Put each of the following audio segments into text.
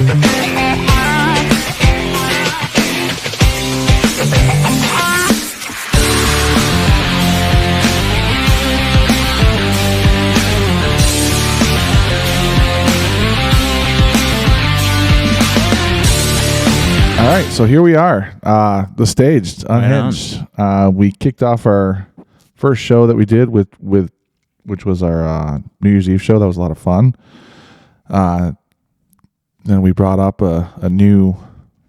All right, so here we are, the stage, Unhinged. We kicked off our first show that we did with which was our New Year's Eve show. That was a lot of fun. Then we brought up a new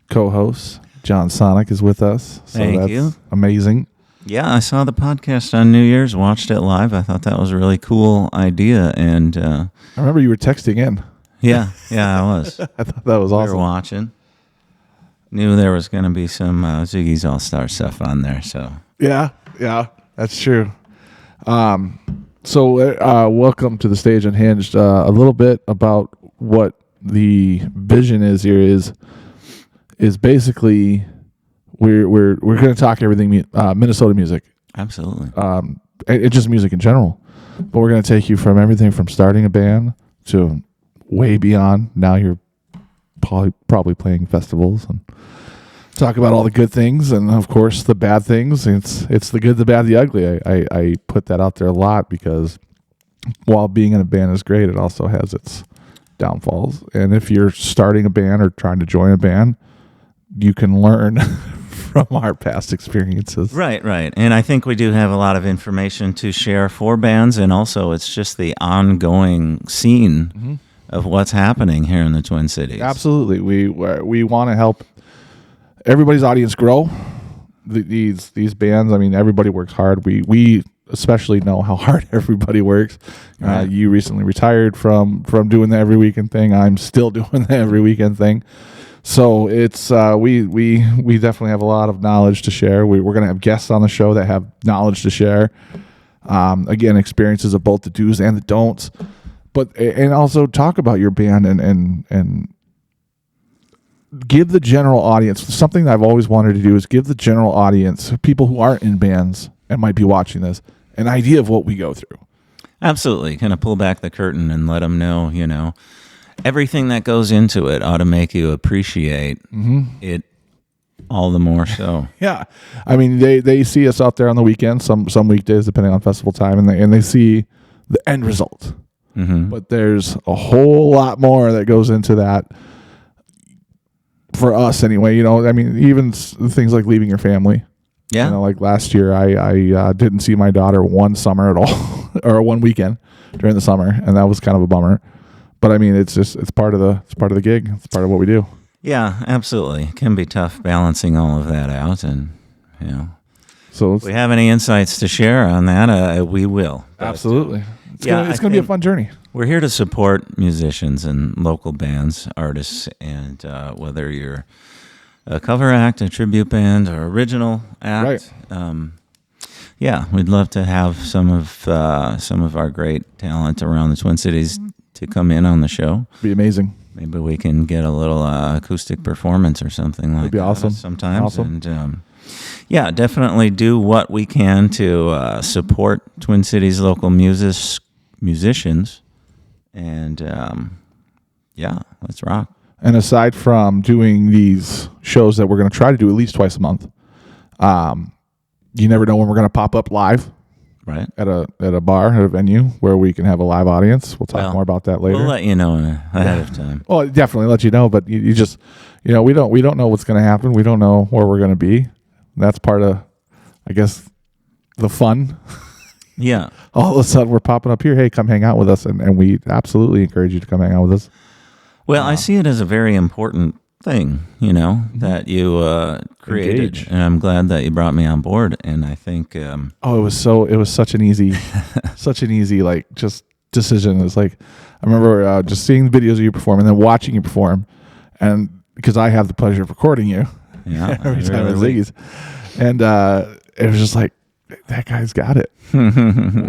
co-host. John Sonic is with us. So Thank you. Amazing. Yeah, I saw the podcast on New Year's, watched it live. I thought that was a really cool idea. And I remember you were texting in. Yeah, I was. I thought that was awesome. We were watching. Knew there was going to be some Ziggy's All-Star stuff on there. So Yeah, that's true. So welcome to the stage, Unhinged. A little bit about what the vision is here is basically we're going to talk everything Minnesota music. Absolutely. It's just music in general, but we're going to take you from everything from starting a band to way beyond. Now you're probably playing festivals and talk about all the good things and of course the bad things. It's the good, the bad, the ugly. I put that out there a lot because while being in a band is great, it also has its downfalls. And if you're starting a band or trying to join a band, you can learn from our past experiences. Right. And I think we do have a lot of information to share for bands, and also it's just the ongoing scene of what's happening here in the Twin Cities. Absolutely. We want to help everybody's audience grow. These bands, I mean, everybody works hard. We especially know how hard everybody works. Right. You recently retired from doing the every weekend thing. I'm still doing the every weekend thing. So it's we definitely have a lot of knowledge to share. We're going to have guests on the show that have knowledge to share. Again, experiences of both the do's and the don'ts. And also talk about your band and give the general audience something that I've always wanted to do is give the general audience, people who aren't in bands and might be watching this, an idea of what we go through. Absolutely. Kind of pull back the curtain and let them know, everything that goes into it ought to make you appreciate it all the more so. Yeah. I mean, they see us out there on the weekends, some weekdays, depending on festival time, and they see the end result. But there's a whole lot more that goes into that for us anyway. I mean, even things like leaving your family. Yeah. Like last year, I didn't see my daughter one summer at all, or one weekend during the summer, and that was kind of a bummer. But I mean, it's part of the gig. It's part of what we do. Yeah, absolutely. It can be tough balancing all of that out, and So if we have any insights to share on that, we will. Absolutely. It's going to be a fun journey. We're here to support musicians and local bands, artists, and whether you're a cover act, a tribute band, or original act. Right. We'd love to have some of our great talent around the Twin Cities to come in on the show. Be amazing. Maybe we can get a little acoustic performance or something like that. That'd be awesome. Sometimes. Awesome. And definitely do what we can to support Twin Cities local musicians. And let's rock. And aside from doing these shows that we're going to try to do at least twice a month, you never know when we're going to pop up live. Right. At a bar, at a venue where we can have a live audience. We'll talk more about that later. We'll let you know ahead of time. Well, definitely let you know, but you just, we don't know what's going to happen. We don't know where we're going to be. That's part of, I guess, the fun. Yeah. All of a sudden we're popping up here. Hey, come hang out with us. And we absolutely encourage you to come hang out with us. Well, I see it as a very important thing, that you created. Engage. And I'm glad that you brought me on board. And I think... it was such an easy, just decision. It was like, I remember just seeing the videos of you perform and then watching you perform. And because I have the pleasure of recording you every time at Ziggy's. And it was just like, that guy's got it.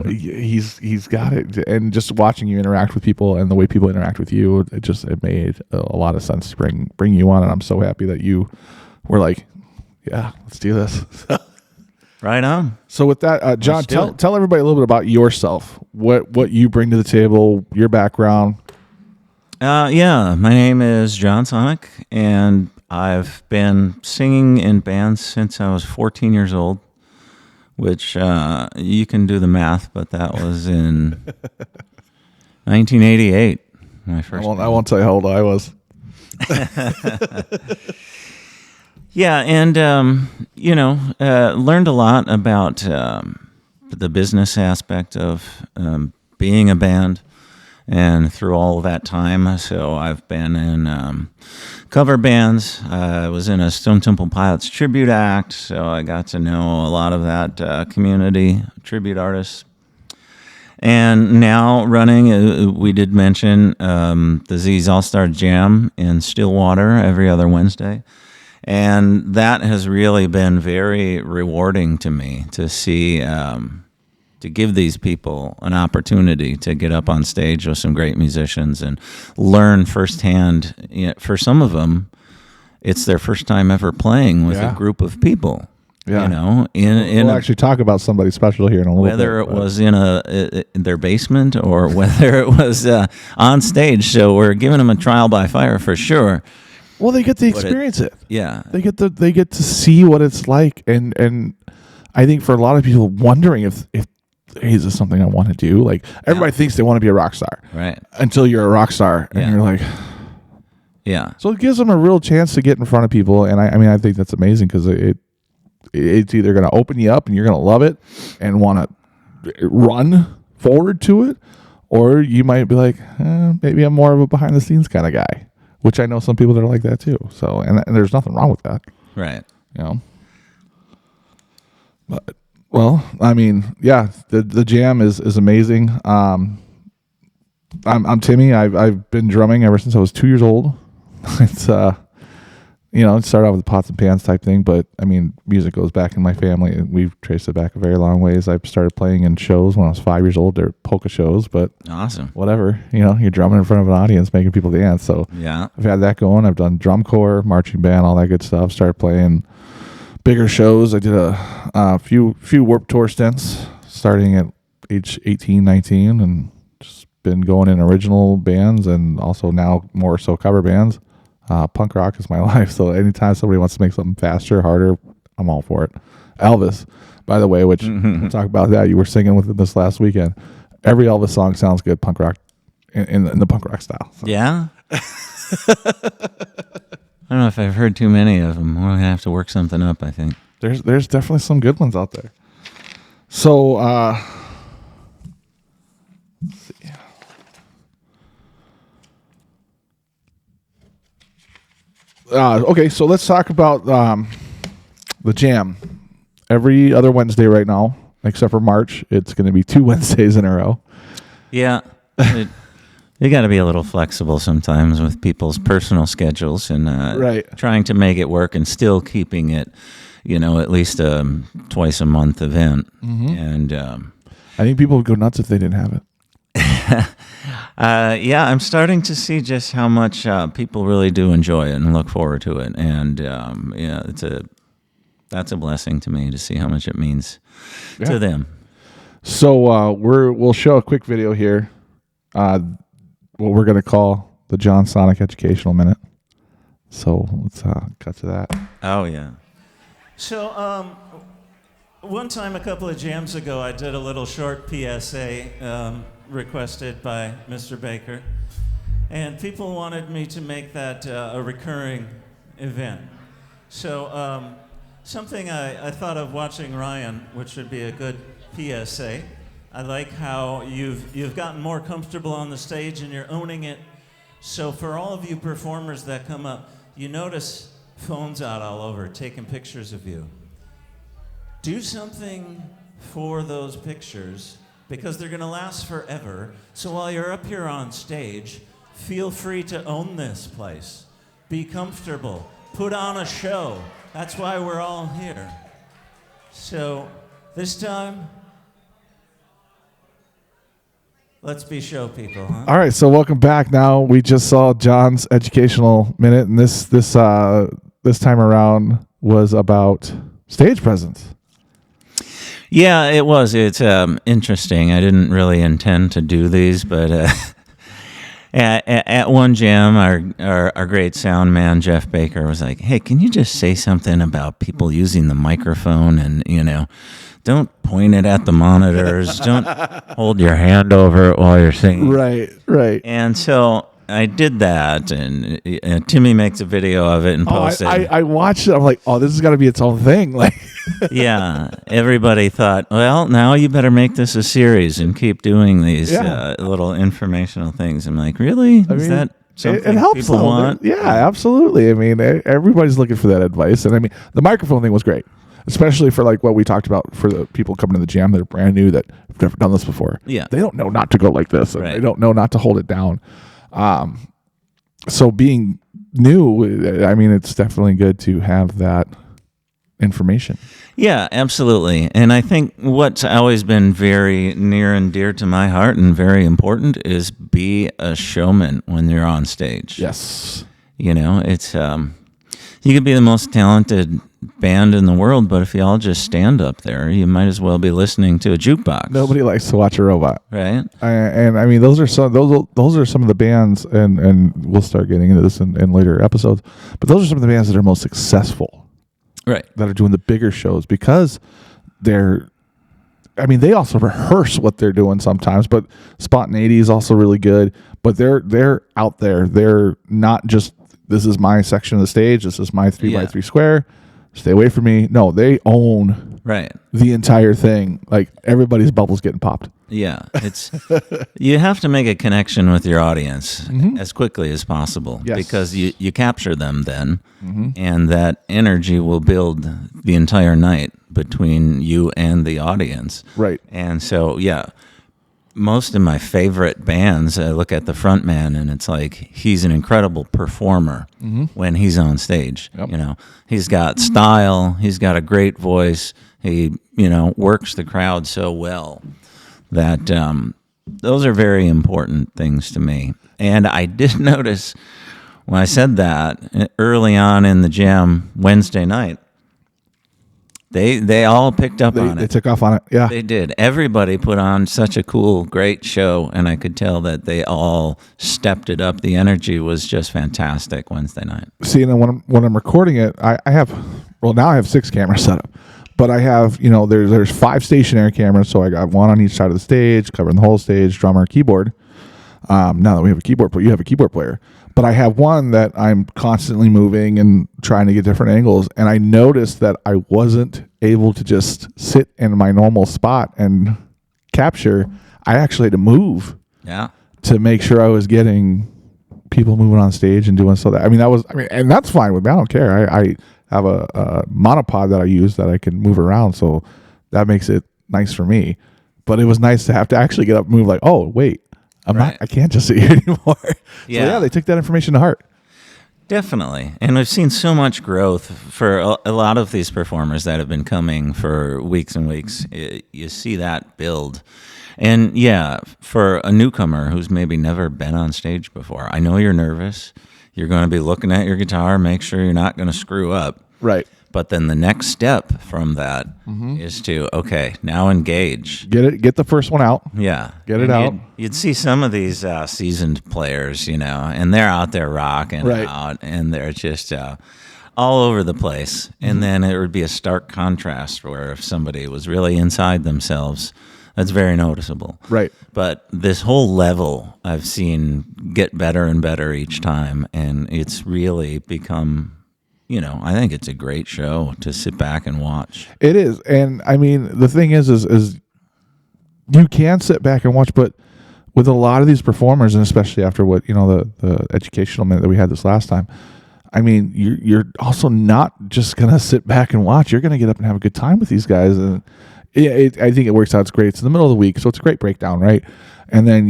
He's got it. And just watching you interact with people and the way people interact with you, it made a lot of sense to bring you on. And I'm so happy that you were like, yeah, let's do this. Right on. So with that, John, tell everybody a little bit about yourself. What you bring to the table, your background. Yeah, my name is John Sonic, and I've been singing in bands since I was 14 years old, which you can do the math, but that was in 1988. My first. I won't tell you how old I was. Yeah, and learned a lot about the business aspect of being a band, and through all of that time, so I've been in cover bands. I was in a Stone Temple Pilots tribute act, so I got to know a lot of that community, tribute artists. And now running, we did mention the Izzys All-Star Jam in Stillwater every other Wednesday. And that has really been very rewarding to me to see, to give these people an opportunity to get up on stage with some great musicians and learn firsthand. For some of them, it's their first time ever playing with a group of people. Yeah. We'll actually talk about somebody special here in a little bit. Whether it was in their basement or whether it was on stage. So we're giving them a trial by fire for sure. Well, they get to experience it. Yeah. They get to see what it's like. And I think for a lot of people wondering if hey, is this something I want to do? Like everybody thinks they want to be a rock star. Right. Until you're a rock star and you're like, yeah. So it gives them a real chance to get in front of people. And I think that's amazing because it's either going to open you up and you're going to love it and want to run forward to it, or you might be like, maybe I'm more of a behind the scenes kind of guy, which I know some people that are like that too. So, and there's nothing wrong with that. Right. But, well, I mean, yeah, the jam is amazing. I'm Timmy. I've been drumming ever since I was 2 years old. It's, it started out with the pots and pans type thing, but I mean, music goes back in my family, and we've traced it back a very long ways. I started playing in shows when I was 5 years old. They're polka shows, but awesome. Whatever, you're drumming in front of an audience, making people dance. So yeah, I've had that going. I've done drum corps, marching band, all that good stuff. Started playing bigger shows. I did a few Warped Tour stints, starting at age 18, 19, and just been going in original bands and also now more so cover bands. Punk rock is my life, so anytime somebody wants to make something faster, harder, I'm all for it. Elvis, by the way, which we'll talk about that. You were singing with him this last weekend. Every Elvis song sounds good, punk rock, in the punk rock style. So. Yeah? I don't know if I've heard too many of them. We're going to have to work something up, I think. There's definitely some good ones out there. So, let's see. Okay, so let's talk about the jam. Every other Wednesday right now, except for March, it's going to be 2 Wednesdays in a row. Yeah. You got to be a little flexible sometimes with people's personal schedules and trying to make it work and still keeping it, at least a twice a month event. Mm-hmm. And I think people would go nuts if they didn't have it. I'm starting to see just how much people really do enjoy it and look forward to it, and that's a blessing to me to see how much it means to them. So we'll show a quick video here, what we're going to call the John Sonic Educational Minute. So let's cut to that. Oh yeah. So one time a couple of jams ago, I did a little short PSA. Requested by Mr. Baker, and people wanted me to make that a recurring event. So something I thought of watching Ryan, which would be a good PSA. I like how you've gotten more comfortable on the stage and you're owning it. So for all of you performers that come up, you notice phones out all over taking pictures of you. Do something for those pictures, because they're going to last forever. So while you're up here on stage, feel free to own this place. Be comfortable. Put on a show. That's why we're all here. So this time, let's be show people, huh? All right, so welcome back. Now we just saw John's Educational Minute, and this time around was about stage presence. Yeah, it was. It's interesting. I didn't really intend to do these, but At one jam, our great sound man, Jeff Baker, was like, hey, can you just say something about people using the microphone and, don't point it at the monitors. Don't hold your hand over it while you're singing. Right. And so I did that, and Timmy makes a video of it and posts it. I watched it. I'm like, oh, this has got to be its own thing. Like, yeah, everybody thought, well, now you better make this a series and keep doing these little informational things. I'm like, really? Is that something it helps people want? Yeah, absolutely. I mean, everybody's looking for that advice. And I mean, the microphone thing was great, especially for like what we talked about for the people coming to the jam that are brand new that have never done this before. Yeah. They don't know not to go like this. And Right. They don't know not to hold it down. So being new, I mean, it's definitely good to have that information. Yeah, absolutely. And I think what's always been very near and dear to my heart and very important is be a showman when you're on stage. Yes. It's you could be the most talented band in the world, but if you all just stand up there, you might as well be listening to a jukebox. Nobody likes to watch a robot. Right? And I mean, those are some of the bands, and we'll start getting into this in later episodes, but those are some of the bands that are most successful. Right. That are doing the bigger shows because they also rehearse what they're doing sometimes, but spontaneity is also really good, but they're out there. They're not just, this is my section of the stage, this is my 3x3 square, stay away from me. No, they own the entire thing. Like, everybody's bubble's getting popped. Yeah, it's you have to make a connection with your audience as quickly as possible because you capture them then, and that energy will build the entire night between you and the audience. Right. And so, most of my favorite bands, I look at the front man and it's like he's an incredible performer when he's on stage. Yep. He's got style, he's got a great voice, he, works the crowd so well that those are very important things to me. And I did notice when I said that early on in the jam Wednesday night, they all picked up on it. They took off on it. Yeah. They did. Everybody put on such a cool, great show, and I could tell that they all stepped it up. The energy was just fantastic Wednesday night. See, and then when I'm recording it, I have 6 cameras set up. But I have, there's 5 stationary cameras, so I got one on each side of the stage, covering the whole stage, drummer, keyboard. Now that we have a keyboard player, you have a keyboard player. But I have one that I'm constantly moving and trying to get different angles. And I noticed that I wasn't able to just sit in my normal spot and capture. I actually had to move to make sure I was getting people moving on stage and doing so that. And that's fine with me. I don't care. I have a monopod that I use that I can move around, so that makes it nice for me. But it was nice to have to actually get up and move, like, oh, wait, I can't just sit here anymore. So they took that information to heart. Definitely. And we've seen so much growth for a lot of these performers that have been coming for weeks and weeks. You see that build. And for a newcomer who's maybe never been on stage before, I know you're nervous. You're going to be looking at your guitar, make sure you're not going to screw up. Right. But then the next step from that is to, now engage. Get the first one out. Yeah. Get it out. You'd see some of these seasoned players, and they're out there rocking out, and they're just all over the place. And then it would be a stark contrast where if somebody was really inside themselves, that's very noticeable. Right. But this whole level I've seen get better and better each time, and it's really become, I think it's a great show to sit back and watch. It is. And I mean, the thing is you can sit back and watch, but with a lot of these performers, and especially after what, the educational minute that we had this last time, I mean, you're also not just going to sit back and watch. You're going to get up and have a good time with these guys. And I think it works out. It's great. It's in the middle of the week, so it's a great breakdown, right? And then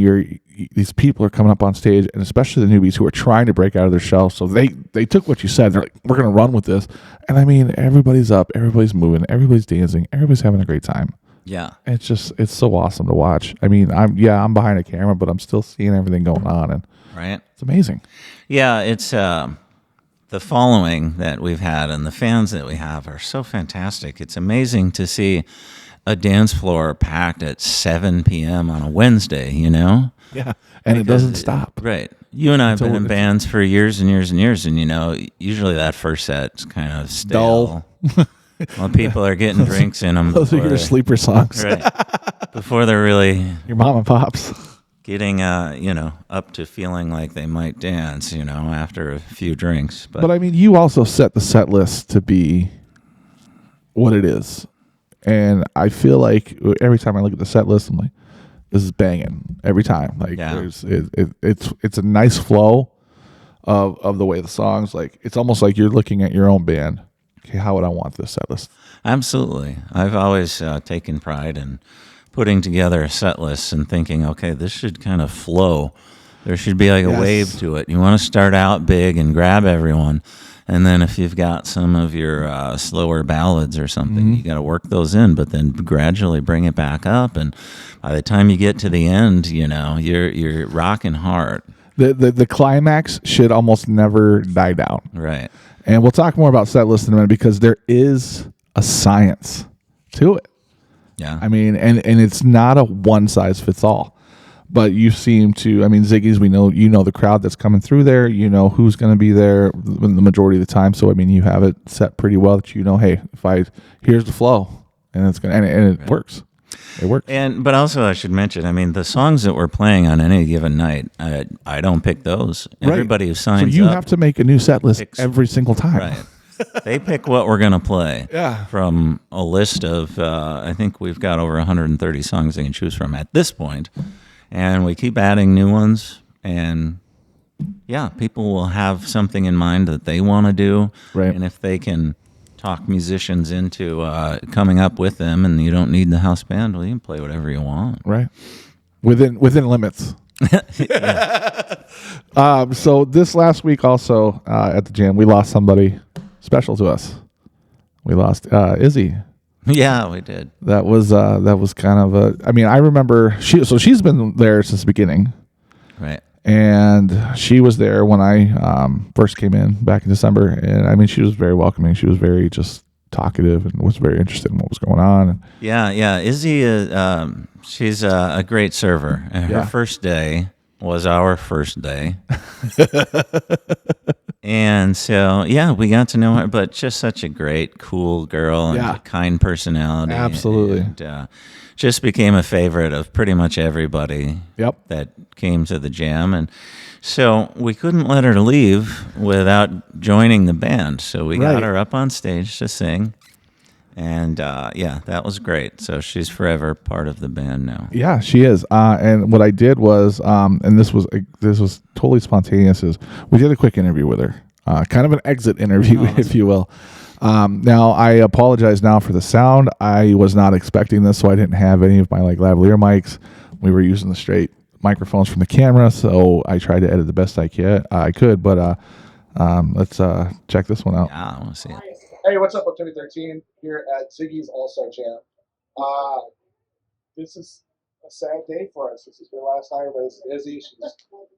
these people are coming up on stage, and especially the newbies who are trying to break out of their shell. So they took what you said. They're like, we're going to run with this. And I mean, everybody's up, everybody's moving, everybody's dancing, everybody's having a great time. Yeah. It's so awesome to watch. I mean, I'm behind a camera, but I'm still seeing everything going on, and it's amazing. Yeah, it's the following that we've had and the fans that we have are so fantastic. It's amazing to see a dance floor packed at 7 p.m. on a Wednesday, you know? Yeah. And it doesn't stop. Right. You and I have been in Until- bands for years and years and years, and, you know, usually that first set's kind of stale. Dull. Well, people are getting drinks in them. Those are your sleeper songs. Right. Before they're really Your mom and pops. getting, you know, up to feeling like they might dance, you know, after a few drinks. But I mean, you also set the set list to be what it is. And I feel like every time I look at the set list, I'm like, this is banging every time. Like there's it's a nice flow of the way the songs, like it's almost like you're looking at your own band. Okay, how would I want this set list? Absolutely. I've always taken pride in putting together a set list and thinking, okay, this should kind of flow. There should be like a wave to it. You want to start out big and grab everyone. And then if you've got some of your slower ballads or something, you got to work those in, but then gradually bring it back up. And by the time you get to the end, you know, you're rocking hard. The climax should almost never die down. Right. And we'll talk more about set list in a minute because there is a science to it. Yeah. I mean, and it's not a one size fits all. But you seem to, I mean, Ziggy's, we know, you know the crowd that's coming through there. You know who's going to be there the majority of the time. So, I mean, you have it set pretty well that you know, hey, here's the flow. And it's going to, and it works. It works. But also I should mention, I mean, the songs that we're playing on any given night, I don't pick those. Everybody who signs up. So you have to make a new set list every single time. Right. They pick what we're going to play from a list of, I think we've got over 130 songs they can choose from at this point. And we keep adding new ones. And, yeah, people will have something in mind that they want to do. Right. And if they can talk musicians into coming up with them and you don't need the house band, well, you can play whatever you want. Right. Within limits. So this last week also at the jam, we lost somebody special to us. We lost Izzy. Yeah, we did. That was kind of a. I mean, I remember she's been there since the beginning, Right. and she was there when I first came in back in December. And I mean, she was very welcoming. She was very just talkative and was very interested in what was going on. Yeah. Izzy, she's a great server. And her first day was our first day. And so, yeah, we got to know her, but just such a great, cool girl and a kind personality. Absolutely. And just became a favorite of pretty much everybody that came to the jam. And so we couldn't let her leave without joining the band. So we got her up on stage to sing. And, that was great. So she's forever part of the band now. Yeah, she is. And what I did was, and this was totally spontaneous, is we did a quick interview with her, kind of an exit interview, if you will. Now, I apologize now for the sound. I was not expecting this, so I didn't have any of my lavalier mics. We were using the straight microphones from the camera, so I tried to edit the best I could. But let's check this one out. Yeah, I want to see it. Hey, what's up? I'm Timmy 13 here at Ziggy's All-Star Jam. This is a sad day for us. This is your last night with Izzy.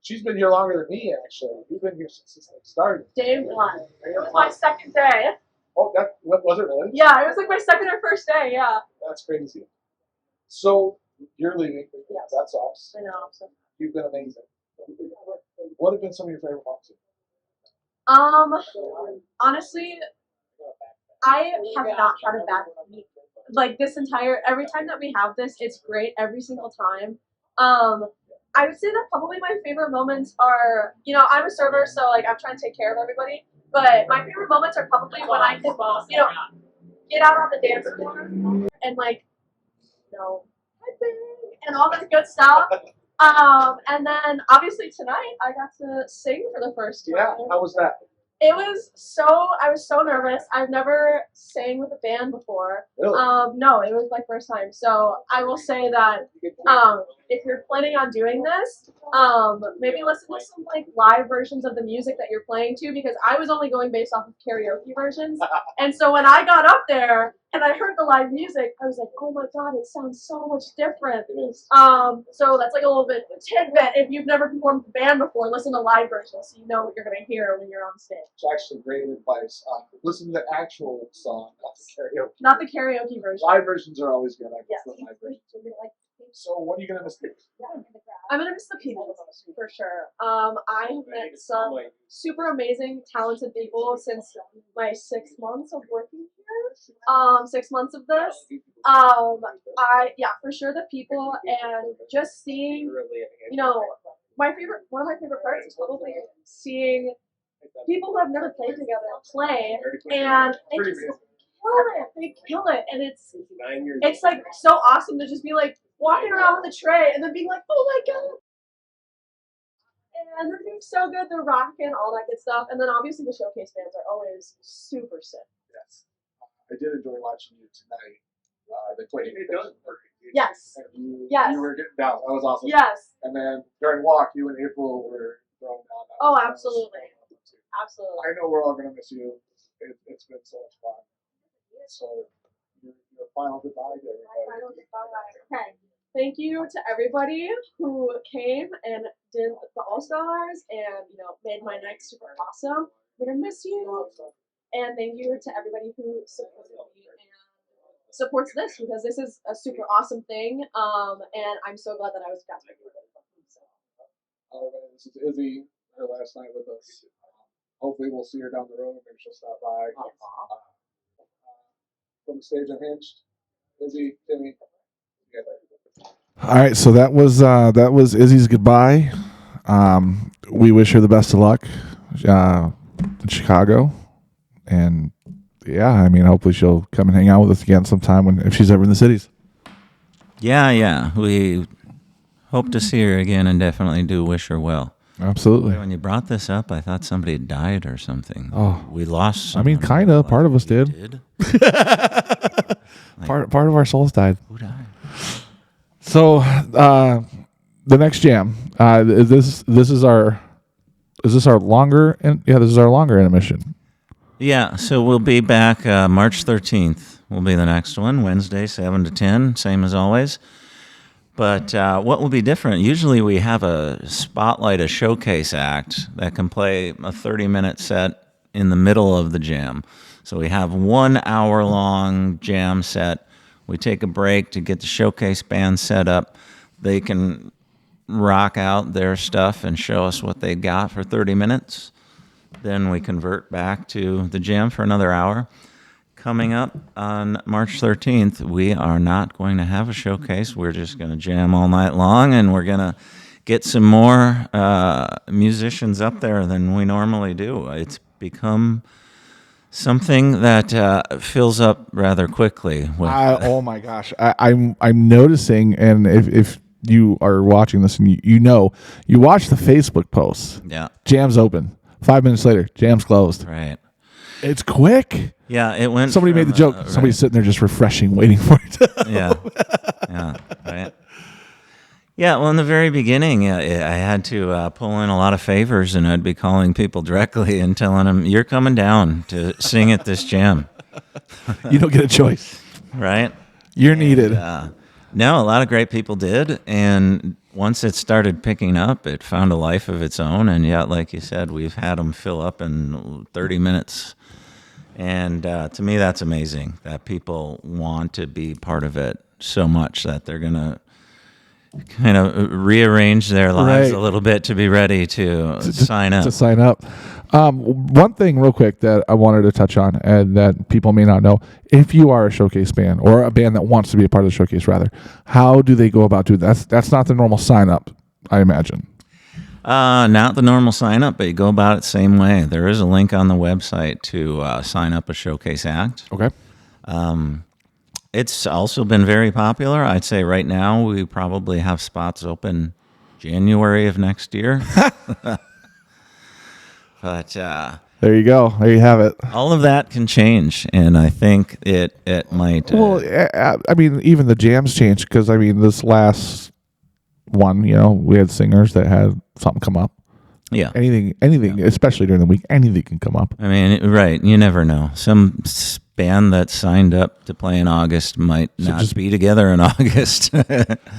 She's been here longer than me, actually. You've been here since it started. Day one. It was my second day. Oh, what was it really? Yeah, it was like my second or first day, yeah. That's crazy. So, you're leaving. Yes. That sucks. I know. So. You've been amazing. What have been some of your favorite moments? Honestly, I have not had a bad week. Like every time that we have this, it's great every single time. I would say that probably my favorite moments are, I'm a server, so like I'm trying to take care of everybody. But my favorite moments are probably when I can, get out on the dance floor and and all that good stuff. And then obviously tonight I got to sing for the first time. Yeah, how was that? I was so nervous. I've never sang with a band before. Really? No, it was my first time. So I will say that if you're planning on doing this, maybe listen to some live versions of the music that you're playing to, because I was only going based off of karaoke versions. And so when I got up there and I heard the live music, I was like, oh my god, it sounds so much different. So that's like a little bit tidbit. If you've never performed with a band before, listen to live versions so you know what you're gonna hear when you're on stage. It's actually great advice. Listen to the actual song, not the karaoke. Not the karaoke version. Live versions are always good. I prefer Yes. live versions. So what are you gonna miss? I'm gonna miss the people for sure. I have met some super amazing, talented people since my 6 months of working here. 6 months of this. For sure the people and just seeing, one of my favorite parts is probably seeing people who have never played together play, and they just kill it. They kill it, and it's like so awesome to just be like walking around with a tray and then being like, oh my god. And they're doing so good, they're rocking, all that good stuff. And then obviously the showcase bands are always super sick. Yes. I did enjoy watching you tonight. The Quake. Yes. You were getting down. That was awesome. Yes. And then during Walk, you and April were throwing down. Oh, absolutely. Absolutely. I know we're all going to miss you. It's been so much fun. So, your final goodbye to everybody. My final goodbye. Okay. Thank you to everybody who came and did the All-Stars and, made my night super awesome. I'm going to miss you. And thank you to everybody who supported me and supports this, because this is a super awesome thing. And I'm so glad that I was got to be with it. This is Izzy, her last night with us. Hopefully we'll see her down the road. Maybe she'll stop by. From the stage Unhinged, Izzy, Timmy, together. All right, so that was Izzy's goodbye. We wish her the best of luck in Chicago, and hopefully she'll come and hang out with us again sometime if she's ever in the cities. Yeah, we hope to see her again, and definitely do wish her well. Absolutely. When you brought this up, I thought somebody had died or something. Oh, we lost. Kind of. Part of us did. Part of our souls died. Who died? So the next jam. Is this our longer? This is our longer intermission. Yeah. So we'll be back March 13th. Will be the next one, Wednesday, 7 to 10, same as always. But what will be different? Usually we have a showcase act that can play a 30-minute set in the middle of the jam. So we have 1 hour-long jam set. We take a break to get the showcase band set up. They can rock out their stuff and show us what they got for 30 minutes. Then we convert back to the jam for another hour. Coming up on March 13th, we are not going to have a showcase. We're just going to jam all night long, and we're going to get some more musicians up there than we normally do. It's become something that fills up rather quickly. Oh my gosh, I'm noticing, and if you are watching this and you watch the Facebook posts, yeah, jam's open. 5 minutes later, jam's closed. Right. It's quick. Yeah, it went. Somebody made the joke. Somebody's sitting there just refreshing, waiting for it. Yeah, right. Yeah, well, in the very beginning, I had to pull in a lot of favors, and I'd be calling people directly and telling them, "You're coming down to sing at this jam." You don't get a choice, right? You're needed. No, a lot of great people did, and once it started picking up, it found a life of its own. And yeah, like you said, we've had them fill up in 30 minutes. And to me, that's amazing that people want to be part of it so much that they're going to kind of rearrange their lives a little bit to be ready to sign up. To sign up. One thing real quick that I wanted to touch on and that people may not know, if you are a showcase band or a band that wants to be a part of the showcase rather, how do they go about doing that? That's not the normal sign up, I imagine. Not the normal sign up, but you go about it the same way. There is a link on the website to sign up a showcase act. Okay. It's also been very popular. I'd say right now we probably have spots open January of next year. But there you go. There you have it. All of that can change, and I think it might. Well, I mean, even the jams changed because this last one, we had singers that had something come up. Yeah. Anything, especially during the week, anything can come up. I mean, right. You never know. Some band that signed up to play in August might not just be together in August.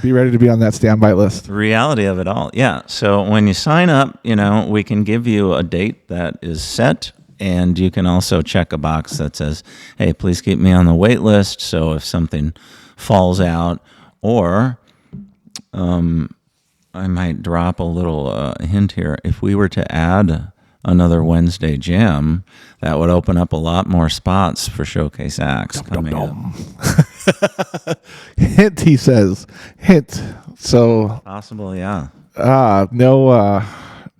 Be ready to be on that standby list. Reality of it all. Yeah. So when you sign up, we can give you a date that is set, and you can also check a box that says, hey, please keep me on the wait list. So if something falls out, or I might drop a little hint here. If we were to add another Wednesday jam, that would open up a lot more spots for showcase acts coming up. Hint, he says. Hint. So Possible, yeah. no,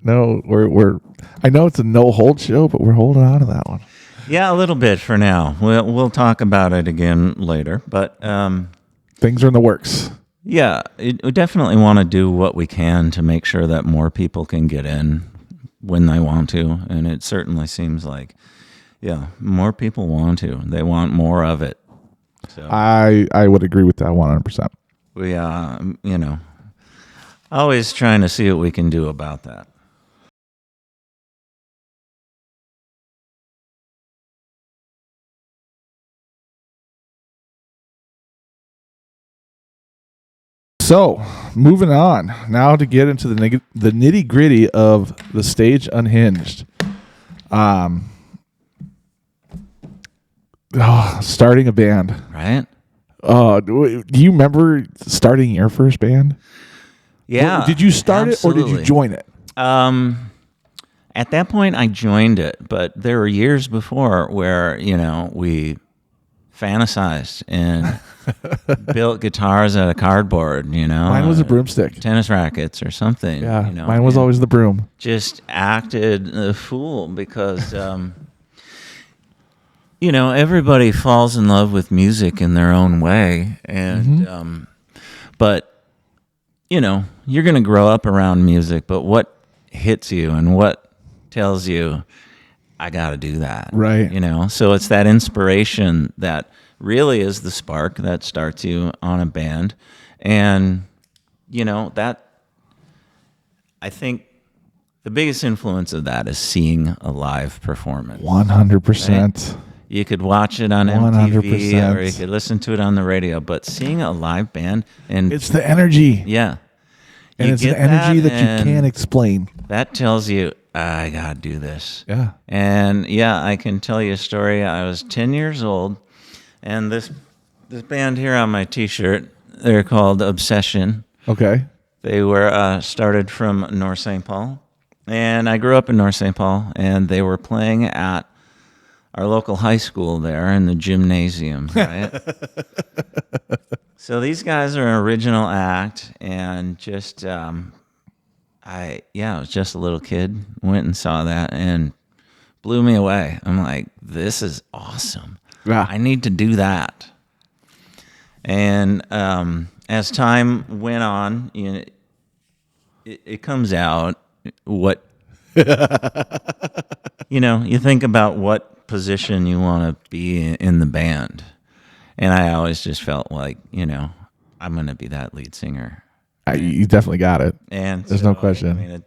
we're. I know it's a no hold show, but we're holding on to that one. Yeah, a little bit for now. We'll talk about it again later, but Things are in the works. yeah, we definitely want to do what we can to make sure that more people can get in when they want to, and it certainly seems like, yeah, more people want to. They want more of it. So I would agree with that 100%. we, always trying to see what we can do about that. So, moving on now to get into the nitty gritty of the stage Unhinged. Starting a band. Right? Do you remember starting your first band? Yeah. Did you start it or did you absolutely. join it? At that point, I joined it, but there were years before where, we fantasized and built guitars out of cardboard, Mine was a broomstick. tennis rackets or something. Yeah, mine was always the broom. Just acted a fool because, everybody falls in love with music in their own way. And, but, you're going to grow up around music, but what hits you and what tells you, I got to do that. Right. So it's that inspiration that really is the spark that starts you on a band. And, that, I think the biggest influence of that is seeing a live performance. 100%. You could watch it on MTV 100%. or you could listen to it on the radio, but seeing a live band and It's the energy. yeah. And you it's an get energy that you and can't explain. That tells you, I got to do this. Yeah. And yeah, I can tell you a story. I was 10 years old, and this band here on my T-shirt, they're called Obsession. Okay. They were started from North St. Paul, and I grew up in North St. Paul, and they were playing at our local high school there in the gymnasium, right? So these guys are an original act, and just I was just a little kid, went and saw that, and blew me away. I'm like, this is awesome. Yeah. I need to do that. And as time went on, it comes out what you think about what position you want to be in the band. And I always just felt like, I'm going to be that lead singer. You definitely got it. And There's no question.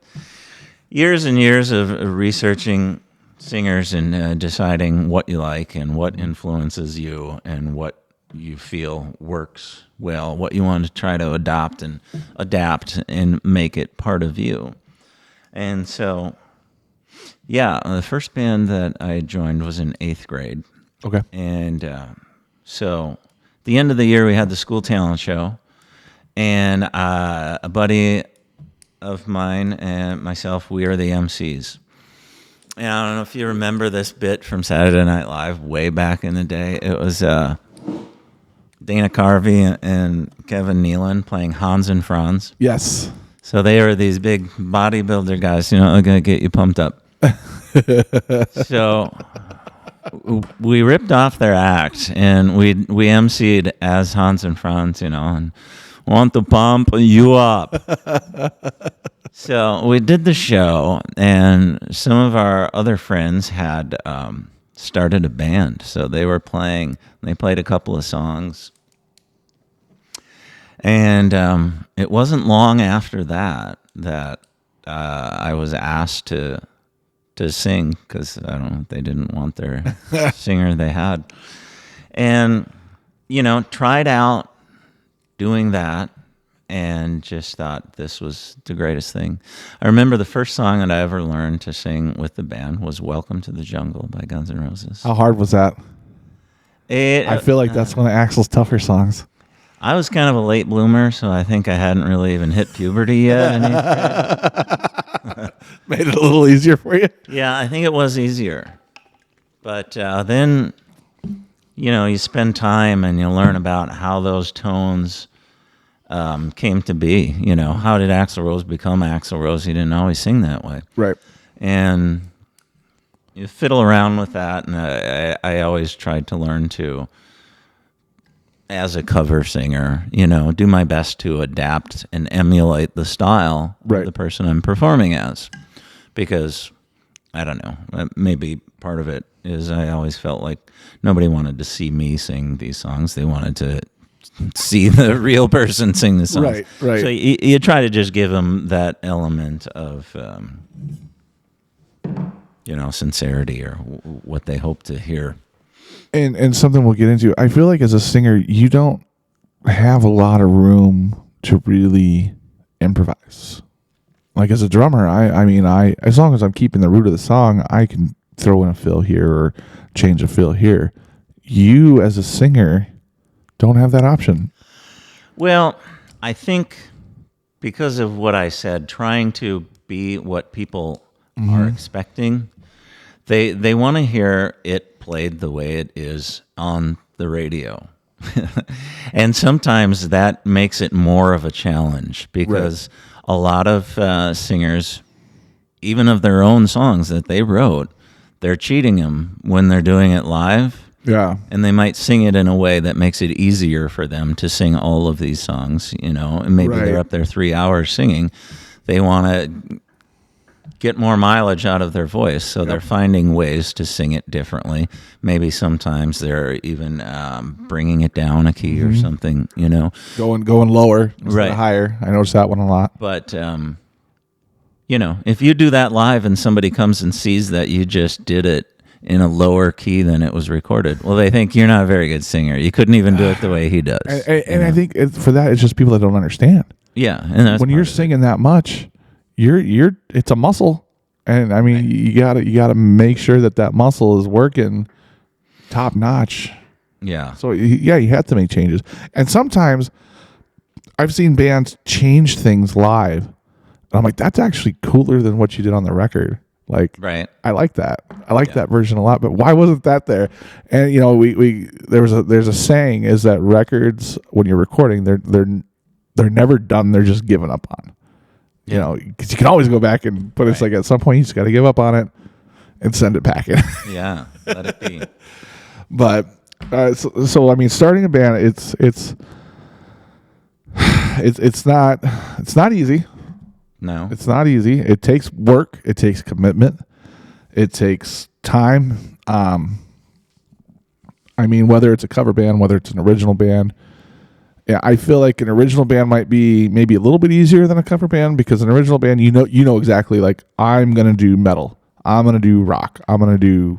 Years and years of researching singers and deciding what you like and what influences you and what you feel works well, what you want to try to adopt and make it part of you. And so, the first band that I joined was in 8th grade. Okay. And so at the end of the year, we had the school talent show. And a buddy of mine and myself, we are the MCs. And I don't know if you remember this bit from Saturday Night Live way back in the day. It was Dana Carvey and Kevin Nealon playing Hans and Franz. Yes. So they are these big bodybuilder guys, are going to get you pumped up. So we ripped off their act, and we MC'd as Hans and Franz, and want to pump you up. So we did the show, and some of our other friends had started a band. So they played a couple of songs. And it wasn't long after that I was asked to to sing because I don't know, they didn't want their singer they had. And, tried out doing that and just thought this was the greatest thing. I remember the first song that I ever learned to sing with the band was Welcome to the Jungle by Guns N' Roses. How hard was that? I feel like that's one of Axl's tougher songs. I was kind of a late bloomer, so I think I hadn't really even hit puberty yet. Made it a little easier for you? Yeah, I think it was easier. But then, you spend time and you learn about how those tones came to be. How did Axl Rose become Axl Rose? He didn't always sing that way. Right. And you fiddle around with that, and I always tried to learn to, as a cover singer, do my best to adapt and emulate the style Right. of the person I'm performing as. Because, I don't know, maybe part of it is I always felt like nobody wanted to see me sing these songs. They wanted to see the real person sing the songs. Right. So you try to just give them that element of, sincerity or what they hope to hear. And something we'll get into. I feel like as a singer, you don't have a lot of room to really improvise. Like as a drummer, I as long as I'm keeping the root of the song, I can throw in a fill here or change a fill here. You as a singer don't have that option. Well, I think because of what I said, trying to be what people are expecting, they want to hear it played the way it is on the radio. And sometimes that makes it more of a challenge because a lot of singers, even of their own songs that they wrote, they're cheating them when they're doing it live. Yeah. And they might sing it in a way that makes it easier for them to sing all of these songs, and maybe they're up there 3 hours singing. They want to get more mileage out of their voice, so they're finding ways to sing it differently. Maybe sometimes they're even bringing it down a key or something, Going lower instead Right. of higher. I notice that one a lot. But, if you do that live and somebody comes and sees that you just did it in a lower key than it was recorded, well, they think you're not a very good singer. You couldn't even do it the way he does. And I think for that, it's just people that don't understand. Yeah, and that's When you're singing that much, it's a muscle, and I mean you gotta make sure that muscle is working top notch. Yeah. So you have to make changes, and sometimes I've seen bands change things live, and I'm like, that's actually cooler than what you did on the record. Like, Right. I like that. I like that version a lot, but why wasn't that there? And there's a saying is that records, when you're recording, they're never done. They're just given up on. Because you can always go back and put it's like at some point you just got to give up on it and send it packing. Yeah, let it be. But so I mean, starting a band, it's not easy. No. It's not easy. It takes work. It takes commitment. It takes time. I mean, whether it's a cover band, whether it's an original band. Yeah, I feel like an original band might be maybe a little bit easier than a cover band because an original band, you know exactly, like, I'm going to do metal. I'm going to do rock. I'm going to do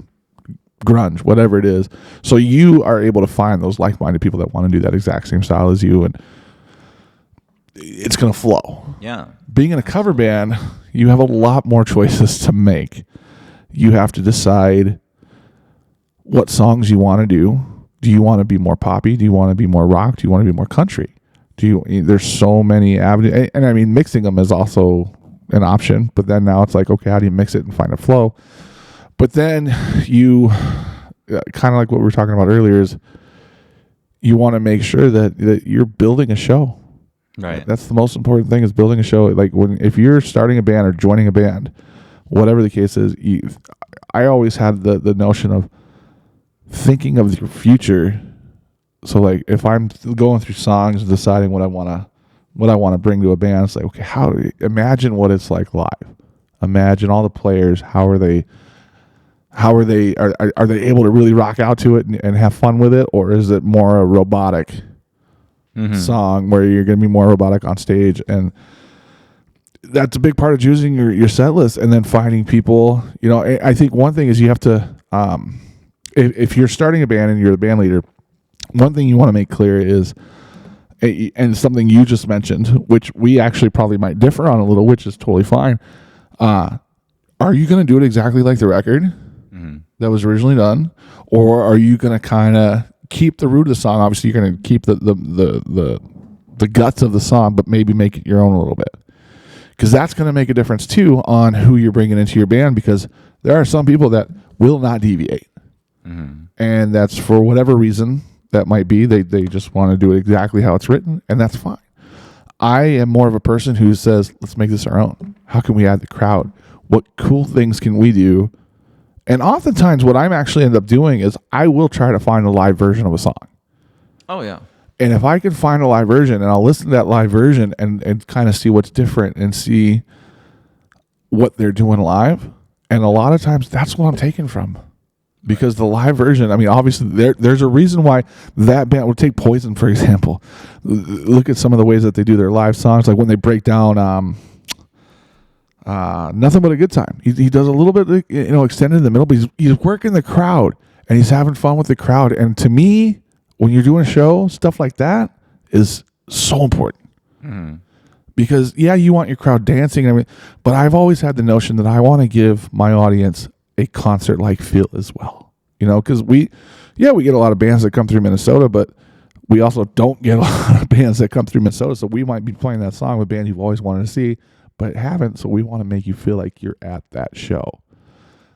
grunge, whatever it is. So you are able to find those like-minded people that want to do that exact same style as you, and it's going to flow. Yeah. Being in a cover band, you have a lot more choices to make. You have to decide what songs you want to do. Do you want to be more poppy? Do you want to be more rock? Do you want to be more country? There's so many avenues. And I mean, mixing them is also an option, but then now it's like, okay, how do you mix it and find a flow? But then you, kind of like what we were talking about earlier, is you want to make sure that you're building a show. Right. That's the most important thing, is building a show. Like if you're starting a band or joining a band, whatever the case is, I always had the notion of thinking of your future. So like if I'm going through songs and deciding what I want to bring to a band, it's like, okay, imagine what it's like live. Imagine all the players. Are they able to really rock out to it and have fun with it, or is it more a robotic song where you're going to be more robotic on stage? And that's a big part of choosing your set list and then finding people. You know, I think one thing is you have to, if you're starting a band and you're the band leader, one thing you want to make clear is, and something you just mentioned, which we actually probably might differ on a little, which is totally fine. Are you going to do it exactly like the record that was originally done, or are you going to kind of keep the root of the song? Obviously, you're going to keep the guts of the song, but maybe make it your own a little bit, because that's going to make a difference too on who you're bringing into your band. Because there are some people that will not deviate, and that's for whatever reason that might be. They just want to do it exactly how it's written, and that's fine. I am more of a person who says, let's make this our own. How can we add the crowd? What cool things can we do? And oftentimes what I'm actually end up doing is I will try to find a live version of a song. Oh, yeah. And if I can find a live version, and I'll listen to that live version and kind of see what's different and see what they're doing live. And a lot of times that's what I'm taking from. Because the live version, I mean, obviously there's a reason why that band would take Poison, for example. Look at some of the ways that they do their live songs, like when they break down Nothing But a Good Time. He does a little bit, extended in the middle, but he's working the crowd and he's having fun with the crowd. And to me, when you're doing a show, stuff like that is so important. Because you want your crowd dancing and everything, but I've always had the notion that I want to give my audience a concert-like feel as well. Because we get a lot of bands that come through Minnesota, but we also don't get a lot of bands that come through Minnesota. So we might be playing that song with a band you've always wanted to see, but haven't. So we want to make you feel like you're at that show.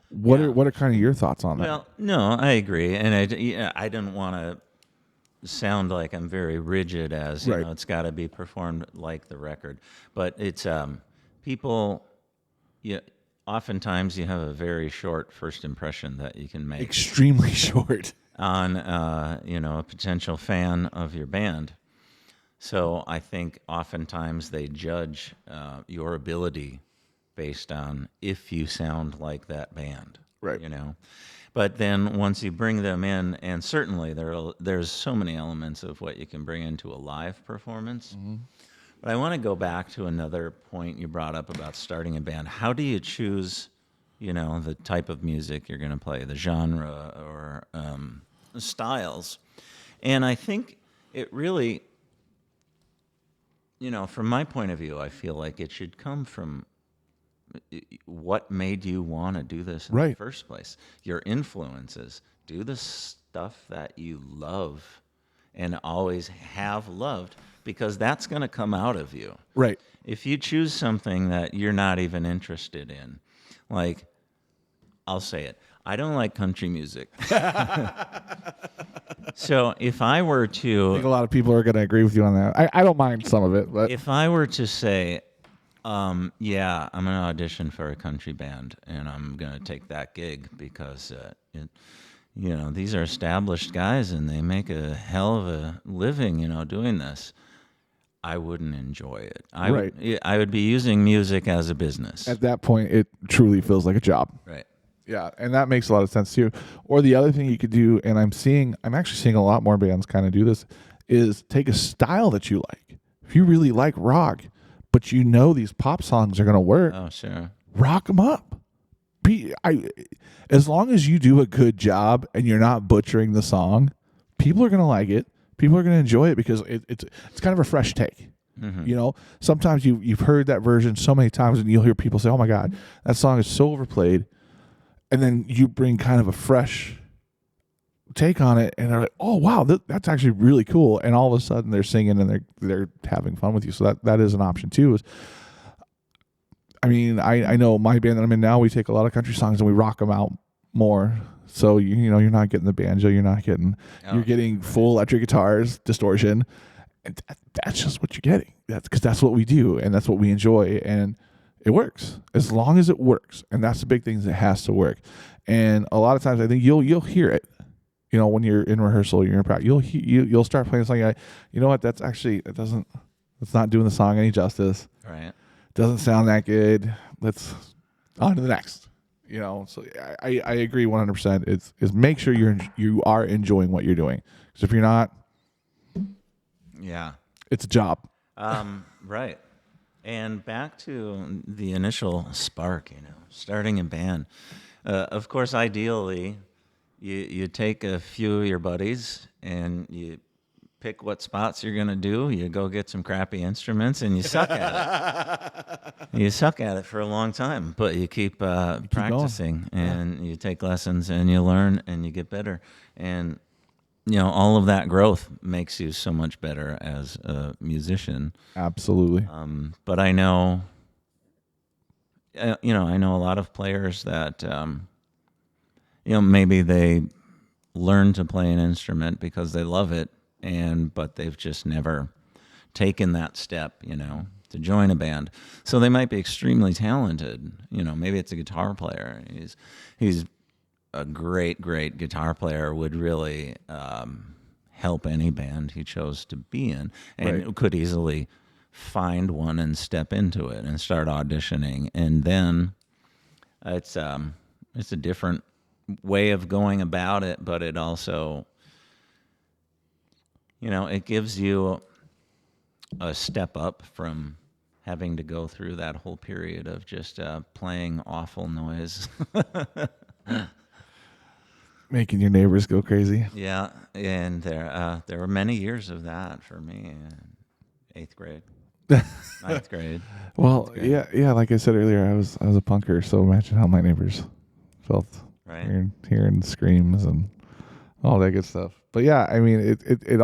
What are kind of your thoughts on that? Well, no, I agree, and I didn't want to sound like I'm very rigid as it's got to be performed like the record, but it's people. Oftentimes you have a very short first impression that you can make. Extremely short on a potential fan of your band. So I think oftentimes they judge your ability based on if you sound like that band, right? But then once you bring them in, and certainly there's so many elements of what you can bring into a live performance. But I want to go back to another point you brought up about starting a band. How do you choose, the type of music you're going to play, the genre or styles? And I think it really, from my point of view, I feel like it should come from what made you want to do this in the first place. Your influences. Do the stuff that you love and always have loved, because that's going to come out of you. Right. If you choose something that you're not even interested in, like, I'll say it, I don't like country music. So if I were to... I think a lot of people are going to agree with you on that. I don't mind some of it, but... If I were to say, I'm going to audition for a country band, and I'm going to take that gig because... these are established guys and they make a hell of a living, doing this. I wouldn't enjoy it. I would be using music as a business. At that point, it truly feels like a job. Right. Yeah, and that makes a lot of sense too. Or the other thing you could do, and I'm actually seeing a lot more bands kind of do this, is take a style that you like. If you really like rock, but these pop songs are going to work. Oh, sure. Rock them up. As long as you do a good job and you're not butchering the song, people are going to like it. People are going to enjoy it because it's kind of a fresh take. Sometimes you've heard that version so many times and you'll hear people say, oh my God, that song is so overplayed. And then you bring kind of a fresh take on it and they're like, oh wow, that's actually really cool. And all of a sudden they're singing and they're having fun with you. So that is an option too. I know my band that I'm in now, we take a lot of country songs and we rock them out more. So, you're not getting the banjo, you're getting full electric guitars, distortion. And that's just what you're getting. That's what we do and that's what we enjoy. And it works as long as it works. And that's the big thing, is it has to work. And a lot of times I think you'll hear it, when you're in rehearsal, you're in practice, you'll start playing something like, that's not doing the song any justice. Right. Doesn't sound that good. Let's on to the next. So I agree 100%. Is make sure you are enjoying what you're doing. Because if you're not, yeah, it's a job. Right. And back to the initial spark, starting a band. Of course, ideally, you take a few of your buddies and you pick what spots you're going to do. You go get some crappy instruments and you suck at it. You suck at it for a long time, but you keep practicing and you take lessons and you learn and you get better. And, all of that growth makes you so much better as a musician. Absolutely. But I know, I know a lot of players that, maybe they learn to play an instrument because they love it, but they've just never taken that step, to join a band. So they might be extremely talented. Maybe it's a guitar player. He's a great guitar player, would really help any band he chose to be in, and could easily find one and step into it and start auditioning. And then it's a different way of going about it, but it also, it gives you a step up from having to go through that whole period of just playing awful noise. Making your neighbors go crazy. Yeah, and there were many years of that for me in 8th grade, 9th grade. Well, yeah. Like I said earlier, I was a punker, so imagine how my neighbors felt hearing screams and all that good stuff. But yeah, I mean, it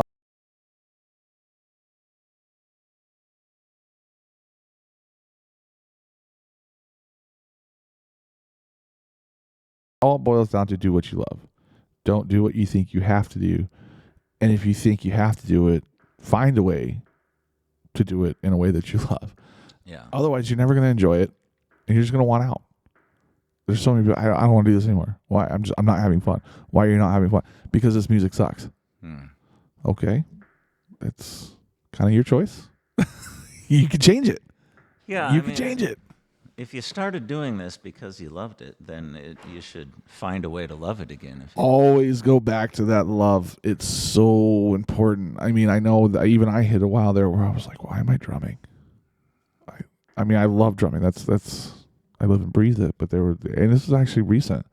all boils down to do what you love. Don't do what you think you have to do. And if you think you have to do it, find a way to do it in a way that you love. Yeah. Otherwise, you're never going to enjoy it, and you're just going to want out. There's so many people, I don't want to do this anymore. Why? I'm not having fun. Why are you not having fun? Because this music sucks. Okay. That's kind of your choice. You can change it. Yeah. You can change it. If you started doing this because you loved it, then you should find a way to love it again. Always go back to that love. It's so important. I mean, I know that even I hit a while there where I was like, why am I drumming? I mean, I love drumming. That's I live and breathe it. But and this is actually recent.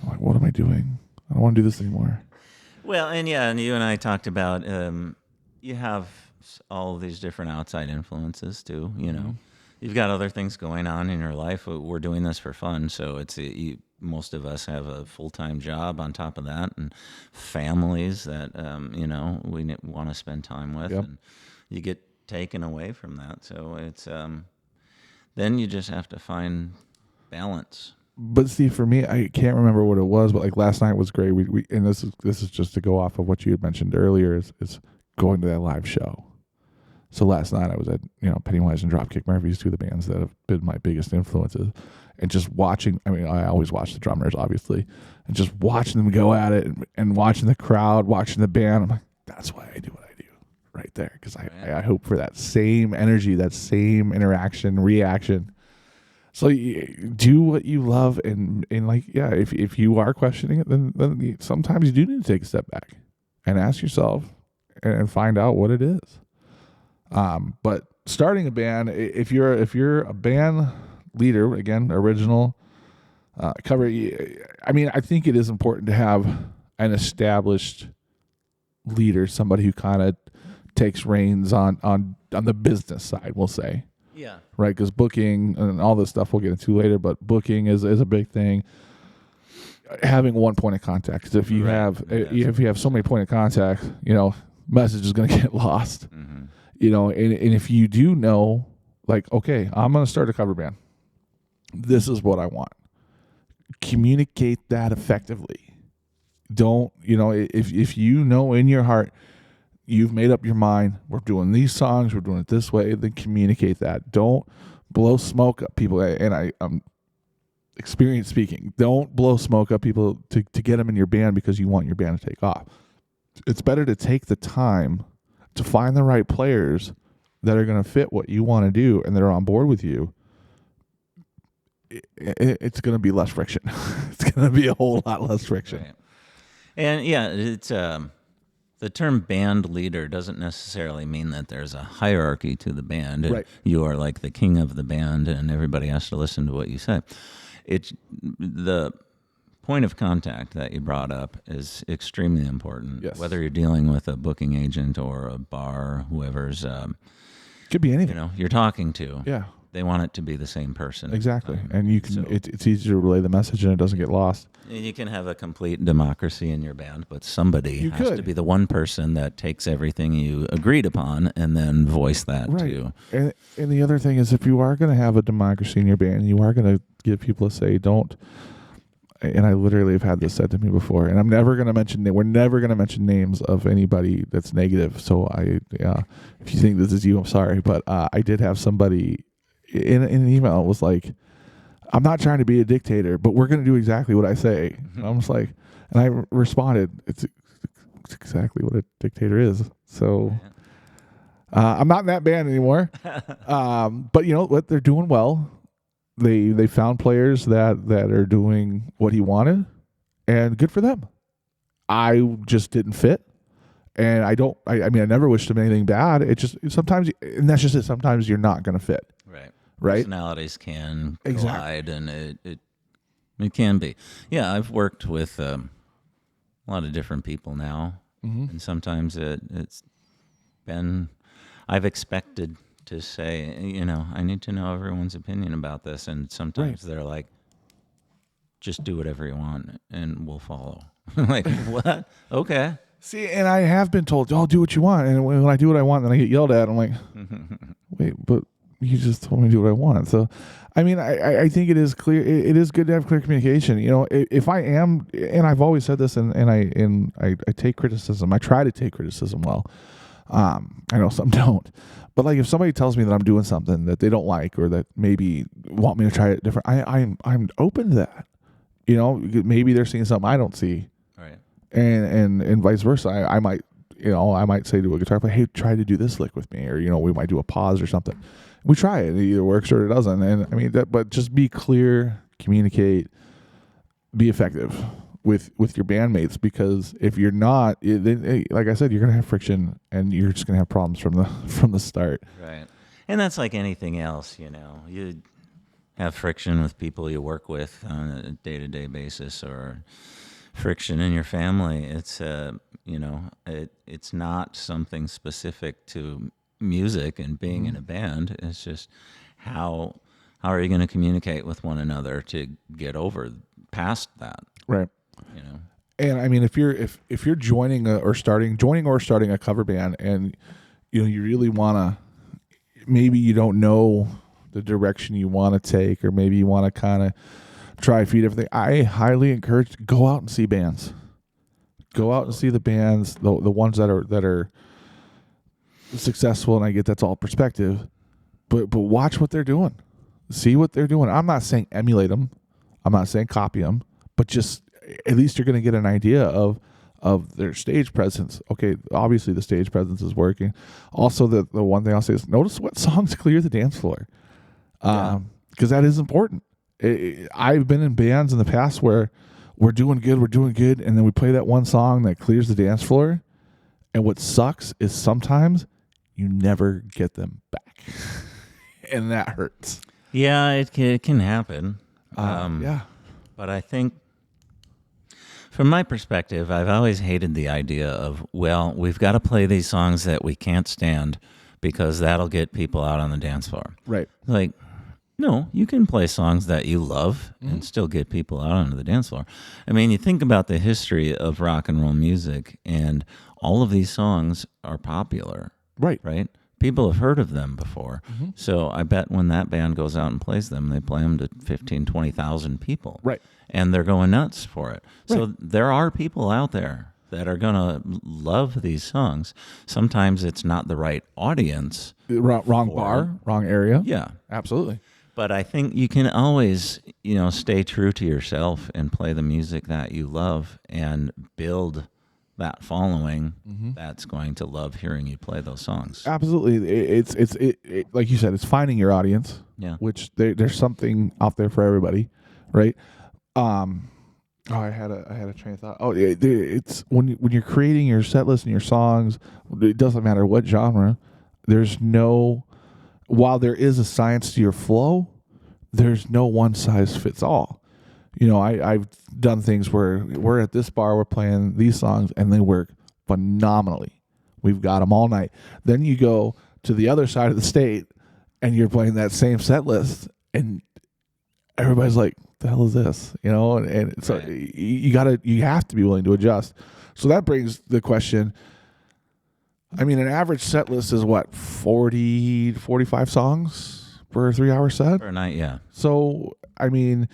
I'm like, what am I doing? I don't want to do this anymore. Well, and you and I talked about you have all of these different outside influences too. You've got other things going on in your life. We're doing this for fun, so most of us have a full-time job on top of that, and families that we want to spend time with, and you get taken away from that. So it's then you just have to find balance. But see, for me, I can't remember what it was, but like last night was great. We and this is just to go off of what you had mentioned earlier is going to that live show. So last night I was at Pennywise and Dropkick Murphys, two of the bands that have been my biggest influences, and just watching. I mean, I always watch the drummers, obviously, and just watching them go at it and watching the crowd, watching the band. I'm like, that's why I do what I do, right there, because I hope for that same energy, that same interaction, reaction. So do what you love, and if you are questioning it, then sometimes you do need to take a step back and ask yourself and find out what it is. But starting a band, if you're a band leader, again, original cover. I mean, I think it is important to have an established leader, somebody who kind of takes reins on the business side, we'll say. Yeah. Right, because booking and all this stuff we'll get into later, but booking is a big thing. Having one point of contact, because if you have so many point of contact, message is going to get lost. Mm-hmm. And if you do know, like, okay, I'm going to start a cover band. This is what I want. Communicate that effectively. Don't, if you know in your heart, you've made up your mind, we're doing these songs, we're doing it this way, then communicate that. Don't blow smoke up people. And I'm experienced speaking. Don't blow smoke up people to get them in your band because you want your band to take off. It's better to take the time to find the right players that are going to fit what you want to do and that are on board with you. It's going to be less friction. It's going to be a whole lot less friction. Right. And yeah, it's The term band leader doesn't necessarily mean that there's a hierarchy to the band. Right. You are like the king of the band, and everybody has to listen to what you say. It's the point of contact that you brought up is extremely important. Yes. Whether you're dealing with a booking agent or a bar, whoever's Could be anything. you're talking to. Yeah. They want it to be the same person. Exactly. And you can. So- It's easier to relay the message, and it doesn't get lost. You can have a complete democracy in your band, but somebody You has could. to be the one person that takes everything you agreed upon and then voice that Right. to. And the other thing is, if you are going to have a democracy in your band, you are going to give people a say. Don't. And I literally have had this said to me before, and I'm never going to mention. We're never going to mention names of anybody that's negative. So if you think this is you, I'm sorry, but I did have somebody in an email. It was like, I'm not trying to be a dictator, but we're going to do exactly what I say. And I'm just like, and I responded, it's exactly what a dictator is. So I'm not in that band anymore. But you know what? They're doing well. They found players that are doing what he wanted, and good for them. I just didn't fit. And I mean, I never wished him anything bad. It just sometimes, and that's just it. Sometimes you're not going to fit. Right. Personalities can Exactly. collide, and it can be. Yeah, I've worked with a lot of different people now, and sometimes it's been. I've expected to say, I need to know everyone's opinion about this, and sometimes they're like, just do whatever you want, and we'll follow. Like, what? Okay. See, and I have been told, "Oh, do what you want," and when I do what I want, then I get yelled at. I'm like, "Wait, but you just told me to do what I want." So, I mean, I think it is clear. It is good to have clear communication. If I am, and I've always said this, and I take criticism. I try to take criticism well. I know some don't, but like if somebody tells me that I'm doing something that they don't like, or that maybe want me to try it different, I'm open to that. Maybe they're seeing something I don't see. Right. And vice versa. I might say to a guitar player, "Hey, try to do this lick with me," or we might do a pause or something. We try it. It either works or it doesn't. And I mean but just be clear, communicate, be effective with your bandmates, because if you're not, then, like I said, you're gonna have friction, and you're just gonna have problems from the start. Right. And that's like anything else, You have friction with people you work with on a day-to-day basis, or friction in your family. It's it's not something specific to music and being in a band. It's just how are you going to communicate with one another to get over past that? Right. And I mean, if you're joining or starting a cover band, and you really want to, maybe you don't know the direction you want to take, or maybe you want to kind of try a few different things, I highly encourage, go out and see bands. Go out and see the bands, the ones that are successful. And I get that's all perspective, but watch what they're doing, see what they're doing. I'm not saying emulate them, I'm not saying copy them, but just at least you're going to get an idea of their stage presence. Okay, obviously the stage presence is working. Also, the one thing I'll say is notice what songs clear the dance floor, because that is important. I've been in bands in the past where we're doing good, and then we play that one song that clears the dance floor, and what sucks is sometimes you never get them back, and that hurts. Yeah, it can happen. Yeah. But I think, from my perspective, I've always hated the idea of, well, we've got to play these songs that we can't stand because that'll get people out on the dance floor. Right. Like, no, you can play songs that you love and still get people out onto the dance floor. I mean, you think about the history of rock and roll music, and all of these songs are popular. Right. Right? People have heard of them before. So I bet when that band goes out and plays them, they play them to 15, 20,000 people. Right. And they're going nuts for it. Right. So there are people out there that are going to love these songs. Sometimes it's not the right audience. Wrong bar, wrong area. Yeah. Absolutely. But I think you can always, stay true to yourself and play the music that you love and build that following that's going to love hearing you play those songs. Absolutely. It's like you said, it's finding your audience. Yeah. Which there's something out there for everybody, right? I Oh, I had a train of thought. Oh, it's when you're creating your set list and your songs, it doesn't matter what genre. There's no, while there is a science to your flow, there's no one size fits all. I've done things where we're at this bar, we're playing these songs, and they work phenomenally. We've got them all night. Then you go to the other side of the state, and you're playing that same set list, and everybody's like, the hell is this? And so Right. you have to be willing to adjust. So that brings the question. I mean, an average set list is what, 40 to 45 songs for a 3-hour set? For a night, yeah. So, I mean,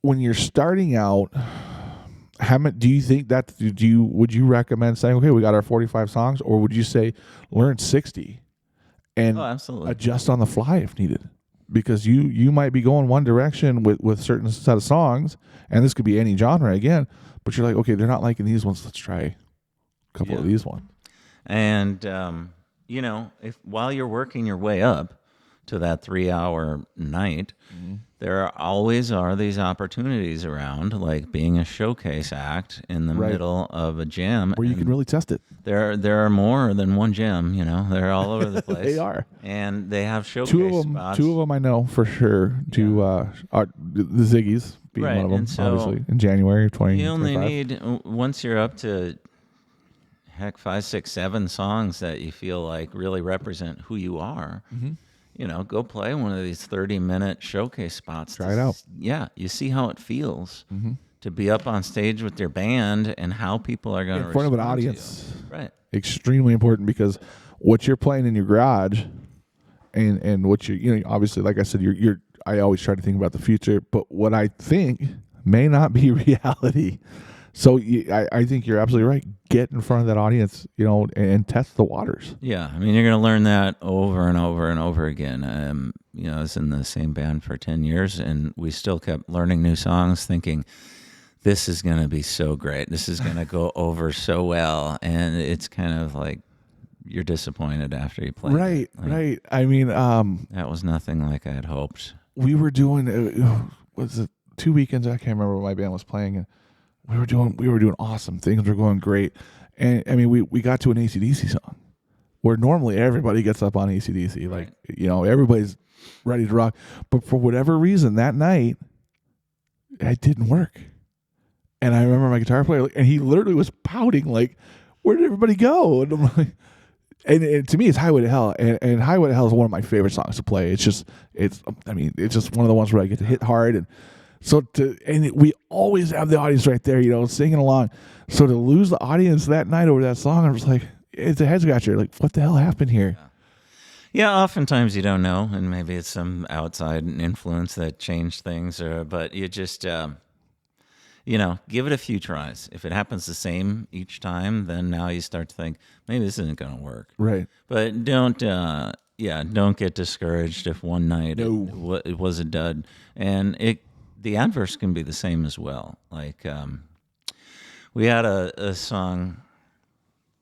when you're starting out, how much do you think that would you recommend saying, okay, we got our 45 songs, or would you say learn 60 and Absolutely. adjust on the fly if needed? Because you might be going one direction with certain set of songs, and this could be any genre again, but you're like, okay, they're not liking these ones. Let's try a couple of these ones. And if while you're working your way up to that 3-hour night, there always are these opportunities around, like being a showcase act in the middle of a jam, Where you can really test it. There are more than one jam. They're all over the place. They are. And they have showcase spots. Two of them I know for sure. Are the Ziggy's being Right, one of them, and so obviously, in January of 2025. You only need, once you're up to, heck, 5, 6, 7 songs that you feel like really represent who you are, go play one of these 30-minute showcase spots. Try it out. Yeah, you see how it feels to be up on stage with your band and how people are going to in front of an respond to you. audience. Right. Extremely important, because what you're playing in your garage and what obviously, like I said, I always try to think about the future, but what I think may not be reality. So I think you're absolutely right. Get in front of that audience, and test the waters. Yeah, I mean, you're going to learn that over and over and over again. I was in the same band for 10 years, and we still kept learning new songs, thinking, this is going to be so great. This is going to go over so well. And it's kind of like you're disappointed after you play. Right, right. I mean, that was nothing like I had hoped. We were doing, was it 2 weekends? I can't remember what my band was playing. And we were doing awesome. Things were going great. And I mean, we got to an AC/DC song where normally everybody gets up on AC/DC. Like, everybody's ready to rock. But for whatever reason, that night, it didn't work. And I remember my guitar player, and he literally was pouting, like, where did everybody go? And I'm like, and to me, it's Highway to Hell. And Highway to Hell is one of my favorite songs to play. It's just one of the ones where I get to hit hard. And so we always have the audience right there, singing along. So to lose the audience that night over that song, I was like, it's a head scratcher. Like, what the hell happened here? Yeah, oftentimes you don't know, and maybe it's some outside influence that changed things, but you just, give it a few tries. If it happens the same each time, then now you start to think, maybe this isn't going to work. Right. But don't get discouraged if one night it was a dud. And the adverse can be the same as well. Like, we had a song,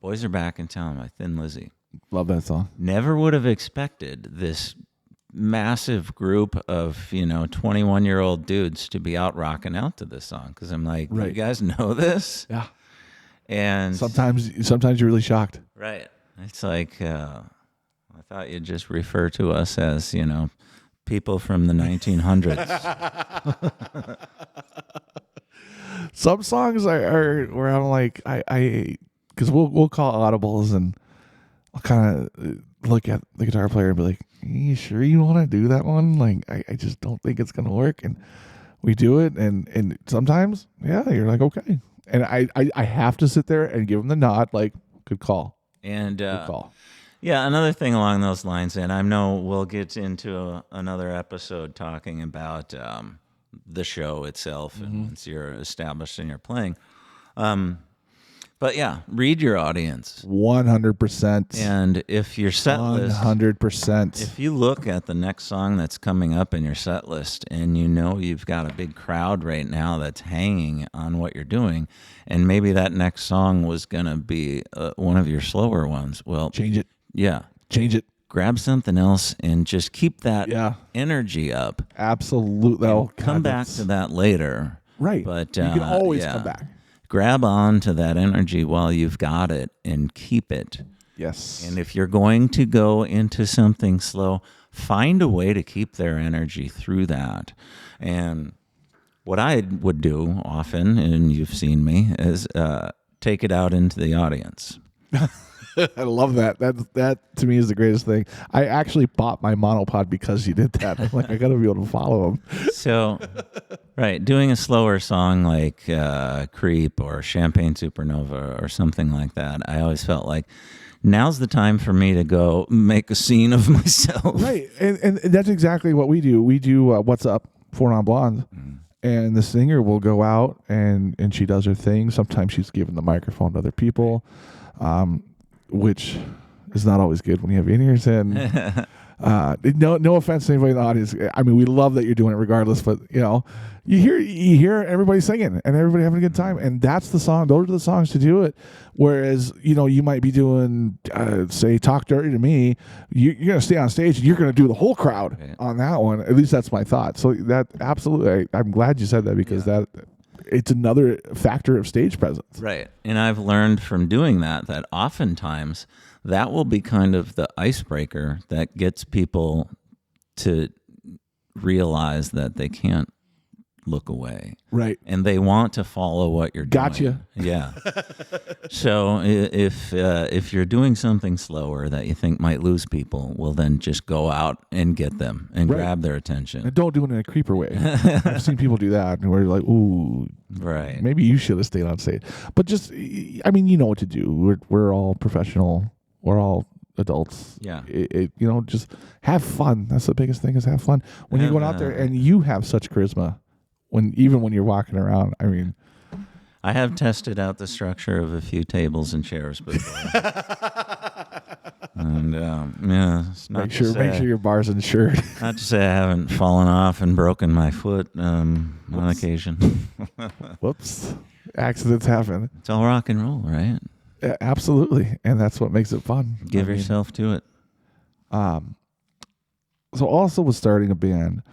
Boys Are Back in Town by Thin Lizzy. Love that song. Never would have expected this massive group of 21-year-old dudes to be out rocking out to this song, because I'm like, you guys know this? Yeah. And sometimes you're really shocked. Right. It's like, I thought you'd just refer to us as people from the 1900s. Some songs are where I'm like, because we'll call audibles, and I'll kind of look at the guitar player and be like, you sure you want to do that one? Like, I just don't think it's going to work. And we do it. And sometimes, you're like, okay. And I have to sit there and give them the nod, like, good call. And, good call. Yeah, another thing along those lines, and I know we'll get into another episode talking about the show itself, and once you're established in your playing. But yeah, read your audience. 100%. And if your set list, 100%. if you look at the next song that's coming up in your set list, and you've got a big crowd right now that's hanging on what you're doing, and maybe that next song was going to be one of your slower ones, well, change it. Yeah. Change it. Grab something else and just keep that energy up. Absolutely. Come back to that later. Right. But you can always yeah, come back. grab on to that energy while you've got it and keep it. Yes. And if you're going to go into something slow, find a way to keep their energy through that. And what I would do often, and you've seen me, is take it out into the audience. I love that. That to me is the greatest thing. I actually bought my monopod because you did that. I'm like, I got to be able to follow him. So, right, doing a slower song like Creep or Champagne Supernova or something like that, I always felt like now's the time for me to go make a scene of myself. Right. And that's exactly what we do. We do What's Up, 4 Non Blondes. And the singer will go out and she does her thing. Sometimes she's giving the microphone to other people, which is not always good when you have in-ears in. No offense to anybody in the audience. I mean, we love that you're doing it regardless, but you hear everybody singing and everybody having a good time, and that's the song. Those are the songs to do it. Whereas you might be doing say Talk Dirty to Me. You're gonna stay on stage and you're gonna do the whole crowd on that one. At least that's my thought. So that absolutely, I'm glad you said that because that it's another factor of stage presence. Right. And I've learned from doing that oftentimes that will be kind of the icebreaker that gets people to realize that they can't look away. Right. And they want to follow what you're doing. Gotcha. Yeah. So if you're doing something slower that you think might lose people, well, then just go out and get them and grab their attention. And don't do it in a creeper way. I've seen people do that and we're like, ooh, right. Maybe you should have stayed on stage. But just, I mean, you know what to do. We're all professional. We're all adults. Yeah. Just have fun. That's the biggest thing is have fun. When you're going out there and you have such charisma, even when you're walking around, I mean. I have tested out the structure of a few tables and chairs before. And it's not make sure your bar's insured. Not to say I haven't fallen off and broken my foot on occasion. Whoops. Accidents happen. It's all rock and roll, right? Yeah, absolutely. And that's what makes it fun. Give yourself to it. So also with starting a band,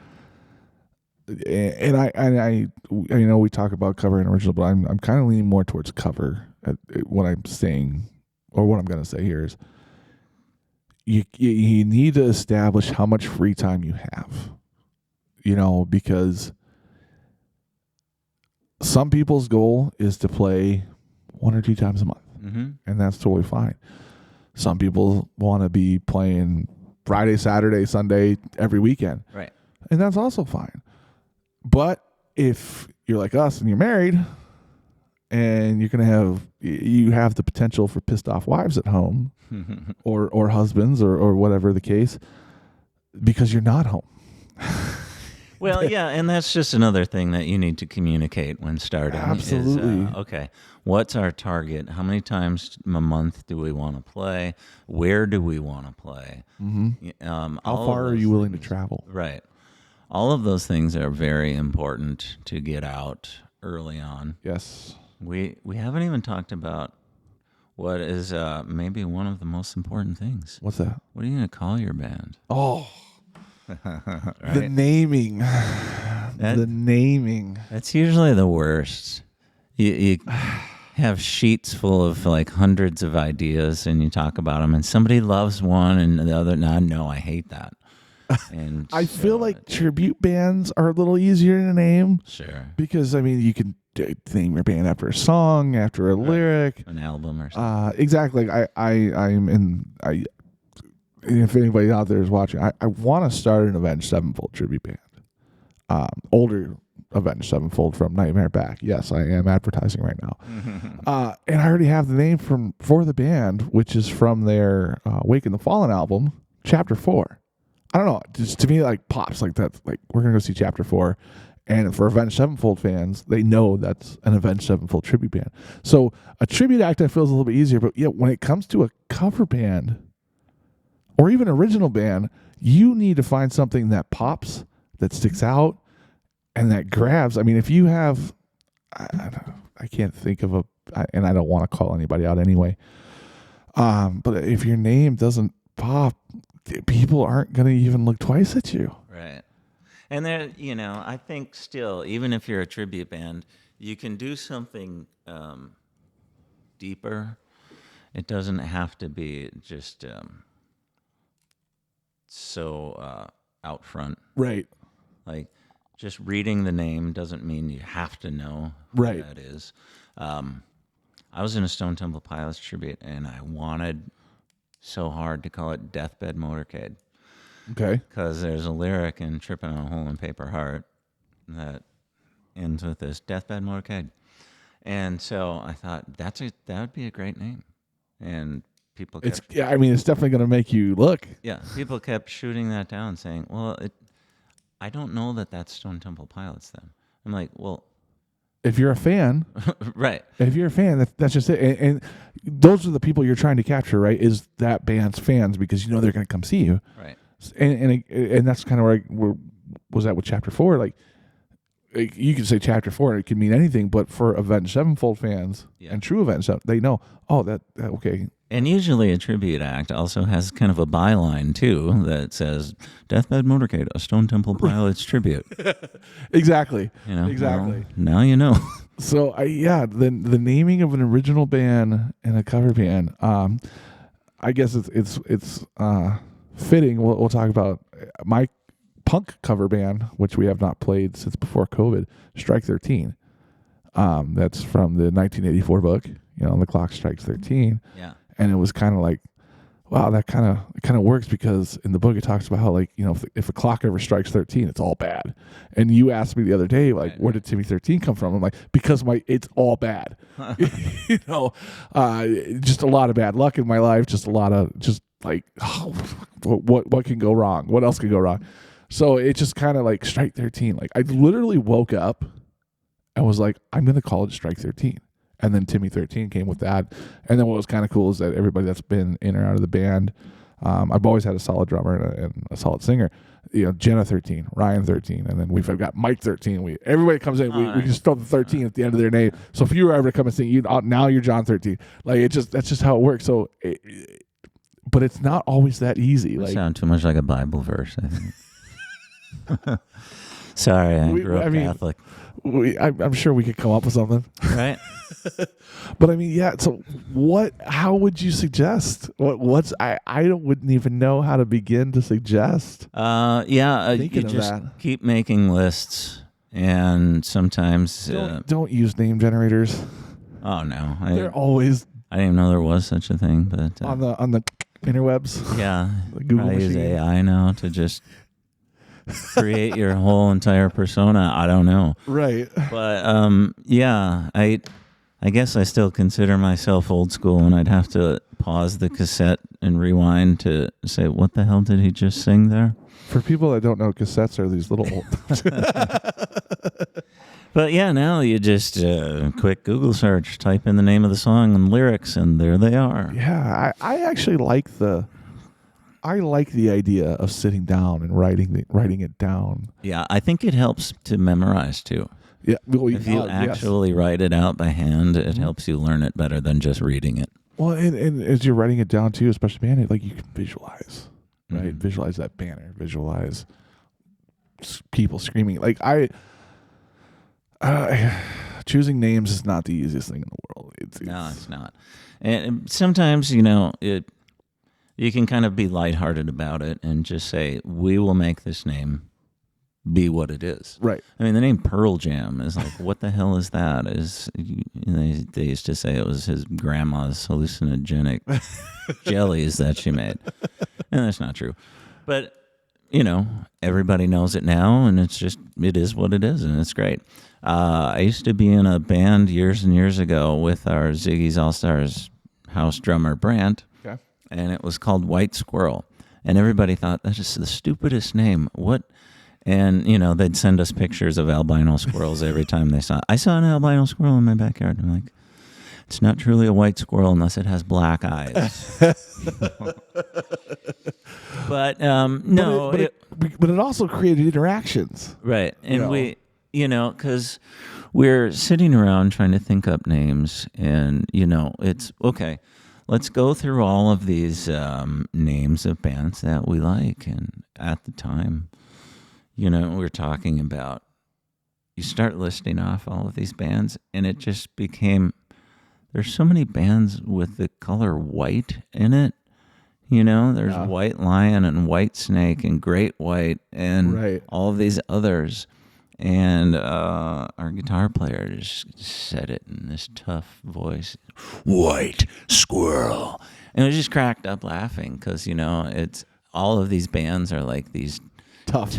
and I know we talk about cover and original, but I'm kind of leaning more towards cover. What I'm saying, or what I'm going to say here is, you need to establish how much free time you have. Because some people's goal is to play 1 or 2 times a month, and that's totally fine. Some people want to be playing Friday, Saturday, Sunday, every weekend, right? And that's also fine. But if you're like us and you're married and you have the potential for pissed off wives at home or husbands or whatever the case, because you're not home. Well, yeah, and that's just another thing that you need to communicate when starting. Absolutely. Okay, what's our target? How many times a month do we want to play? Where do we want to play? How far are you willing to travel? Right. All of those things are very important to get out early on. Yes. We haven't even talked about what is maybe one of the most important things. What's that? What are you going to call your band? Oh, right? The naming. The naming. That's usually the worst. You have sheets full of like hundreds of ideas and you talk about them and somebody loves one and the other, no, I hate that. And I feel like tribute bands are a little easier to name. Sure. Because, I mean, you can name your band after a song, after a lyric. An album or something. Exactly. If anybody out there is watching, I want to start an Avenged Sevenfold tribute band. Older Avenged Sevenfold from Nightmare Back. Yes, I am advertising right now. And I already have the name for the band, which is from their Wake in the Fallen album, Chapter 4. I don't know. Just to me, like pops like that. Like we're gonna go see Chapter 4, and for Avenged Sevenfold fans, they know that's an Avenged Sevenfold tribute band. So a tribute act I feel is a little bit easier. But yeah, when it comes to a cover band or even original band, you need to find something that pops, that sticks out, and that grabs. I mean, if you have, I can't think of and I don't want to call anybody out anyway. But if your name doesn't pop, people aren't going to even look twice at you. Right. And there, I think still, even if you're a tribute band, you can do something deeper. It doesn't have to be just so out front. Right. Like, just reading the name doesn't mean you have to know Right. who that is. I was in a Stone Temple Pilots tribute, and I wanted so hard to call it Deathbed Motorcade. Okay. Because there's a lyric in Trippin' on a Hole in Paper Heart that ends with this, Deathbed Motorcade. And so I thought, that would be a great name. And people kept... It's definitely going to make you look. Yeah, people kept shooting that down, saying, well, I don't know that that's Stone Temple Pilots then. I'm like, well... If you're a fan, right. If you're a fan, that's just it. And those are the people you're trying to capture, right? Is that band's fans because you know they're going to come see you, right? And that's kind of where was that with Chapter 4? Like you can say Chapter 4, and it can mean anything, but for Avenged Sevenfold fans and true Avenged Sevenfold, they know. Oh, that okay. And usually a tribute act also has kind of a byline, too, that says, Deathbed Motorcade, a Stone Temple Pilots tribute. Exactly. Exactly. Well, now you know. So, the naming of an original band and a cover band, I guess it's fitting. We'll talk about my punk cover band, which we have not played since before COVID, Strike 13. That's from the 1984 book, The Clock Strikes 13. Yeah. And it was kind of like, wow, it kind of works because in the book it talks about how, like, if a clock ever strikes 13, it's all bad. And you asked me the other day, like, where did Timmy 13 come from? I'm like, because it's all bad. Just a lot of bad luck in my life. Just a lot of what can go wrong? What else can go wrong? So it just kind of like Strike 13. Like, I literally woke up and was like, I'm going to call it Strike 13. And then Timmy 13 came with that. And then what was kind of cool is that everybody that's been in or out of the band, I've always had a solid drummer and a solid singer. Jenna 13, Ryan 13, and then we've got Mike 13. Everybody comes in, we just throw the 13 at the end of their name. So if you were ever to come and sing, now you're John 13. Like, that's just how it works. So, but it's not always that easy. You sound too much like a Bible verse, I think. Sorry, I grew up Catholic. I'm sure we could come up with something. Right. But so how would you suggest? I wouldn't even know how to begin to suggest. You just keep making lists, and sometimes don't use name generators. Oh no. They're always I didn't even know there was such a thing, but on the interwebs. Yeah. Google use AI now to just create your whole entire persona. I don't know. Right. But I guess I still consider myself old school, and I'd have to pause the cassette and rewind to say, what the hell did he just sing there? For people that don't know, cassettes are these little old... But now you just quick Google search, type in the name of the song and lyrics, and there they are. Yeah, I actually like the idea of sitting down and writing it down. Yeah, I think it helps to memorize too. Yeah, if you actually write it out by hand, it helps you learn it better than just reading it. Well, and as you're writing it down too, especially banner, like you can visualize, right? Mm-hmm. Visualize that banner, visualize people screaming. Like choosing names is not the easiest thing in the world. No, it's not. And sometimes, you can kind of be lighthearted about it and just say, we will make this name be what it is. Right. I mean, the name Pearl Jam is like, what the hell is that? They used to say it was his grandma's hallucinogenic jellies that she made. And that's not true. But, everybody knows it now, and it is what it is, and it's great. I used to be in a band years and years ago with our Ziggy's All-Stars house drummer, Brandt. Okay. And it was called White Squirrel. And everybody thought, that's just the stupidest name. What? And, they'd send us pictures of albino squirrels every time they saw it. I saw an albino squirrel in my backyard. I'm like, it's not truly a white squirrel unless it has black eyes. But, no. But it also created interactions. Right. And because we're sitting around trying to think up names. And, it's, okay, let's go through all of these names of bands that we like. And at the time... we're talking about, you start listing off all of these bands, and it just became, there's so many bands with the color white in it. There's White Lion and White Snake and Great White and all of these others. And our guitar player just said it in this tough voice, White Squirrel. And we just cracked up laughing because, it's all of these bands are like these tough.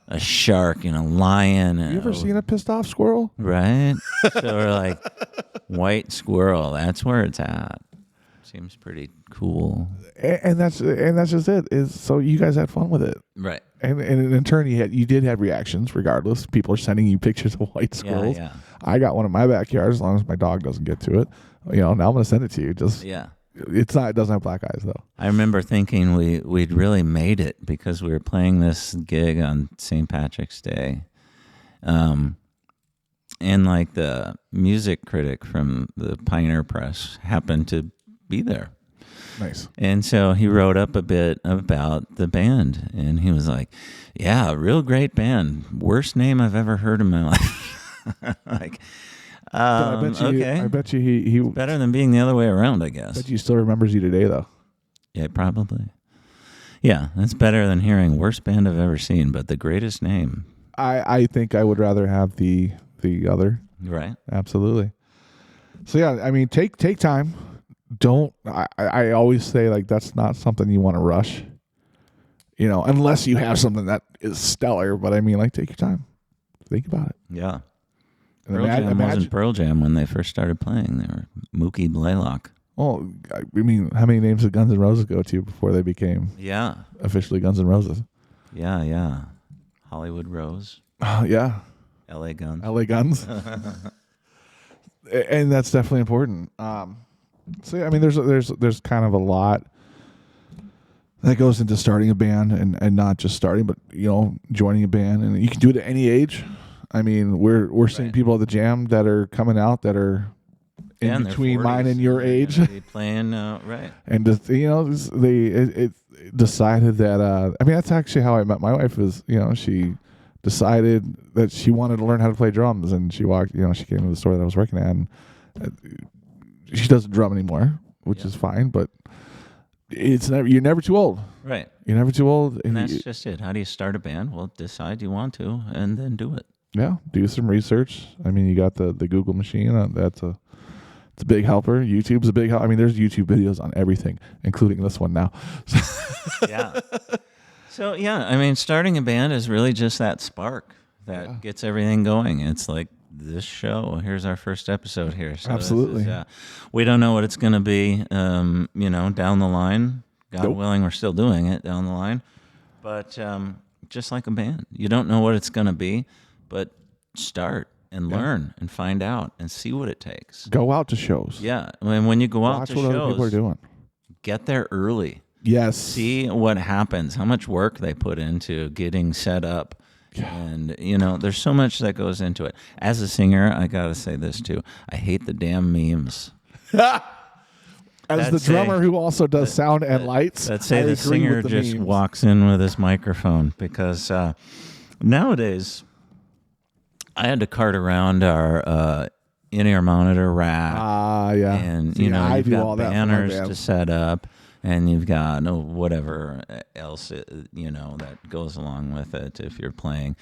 A shark and a lion. You ever seen a pissed off squirrel? Right? So we're like, White Squirrel, that's where it's at. Seems pretty cool. And that's just it. So you guys had fun with it. Right. And in turn, you did have reactions regardless. People are sending you pictures of white squirrels. Yeah. I got one in my backyard as long as my dog doesn't get to it. Now I'm going to send it to you. It doesn't have black eyes though. I remember thinking we'd really made it because we were playing this gig on St. Patrick's Day. And like the music critic from the Pioneer Press happened to be there. Nice. And so he wrote up a bit about the band, and he was like, yeah, real great band. Worst name I've ever heard in my life. Like, I bet you he better than being the other way around, I guess. Bet you still remembers you today, though. Yeah, probably. Yeah, that's better than hearing worst band I've ever seen, but the greatest name. I think I would rather have the other. Right. Absolutely. So yeah, I mean, take time. Don't. I always say like that's not something you want to rush. Unless you have something that is stellar. But I mean, like, take your time. Think about it. Yeah. And Pearl Jam wasn't Pearl Jam when they first started playing. They were Mookie Blaylock. Oh, I mean, how many names did Guns N' Roses go to before they became officially Guns N' Roses? Yeah. Hollywood Rose. Yeah. L.A. Guns. L.A. Guns. And that's definitely important. So yeah, I mean, there's kind of a lot that goes into starting a band and not just starting, but joining a band, and you can do it at any age. I mean, we're seeing people at the Jam that are coming out that are in between mine and your age, playing right, and they decided that. I mean, that's actually how I met my wife. Is she decided that she wanted to learn how to play drums, and she walked. She came to the store that I was working at, and she doesn't drum anymore, which is fine, but you're never too old. Right. You're never too old. And that's just it. How do you start a band? Well, decide you want to, and then do it. Yeah. Do some research. I mean, you got the Google machine. It's a big helper. YouTube's a big help. I mean, there's YouTube videos on everything, including this one now. Yeah. So, yeah, I mean, starting a band is really just that spark that gets everything going. It's like, this show, here's our first episode here. So absolutely. We don't know what it's going to be, down the line. God willing, we're still doing it down the line. But just like a band, you don't know what it's going to be, but start and learn and find out and see what it takes. Go out to shows. Yeah. When you go out to shows, watch what other people are doing. Get there early. Yes. See what happens, how much work they put into getting set up. And, there's so much that goes into it. As a singer, I got to say this, too. I hate the damn memes. As the drummer who also does sound and lights, let's say the singer just walks in with his microphone. Because nowadays, I had to cart around our in-ear monitor rack. Yeah. And, you've got banners to set up. And you've got whatever else that goes along with it. If you're playing,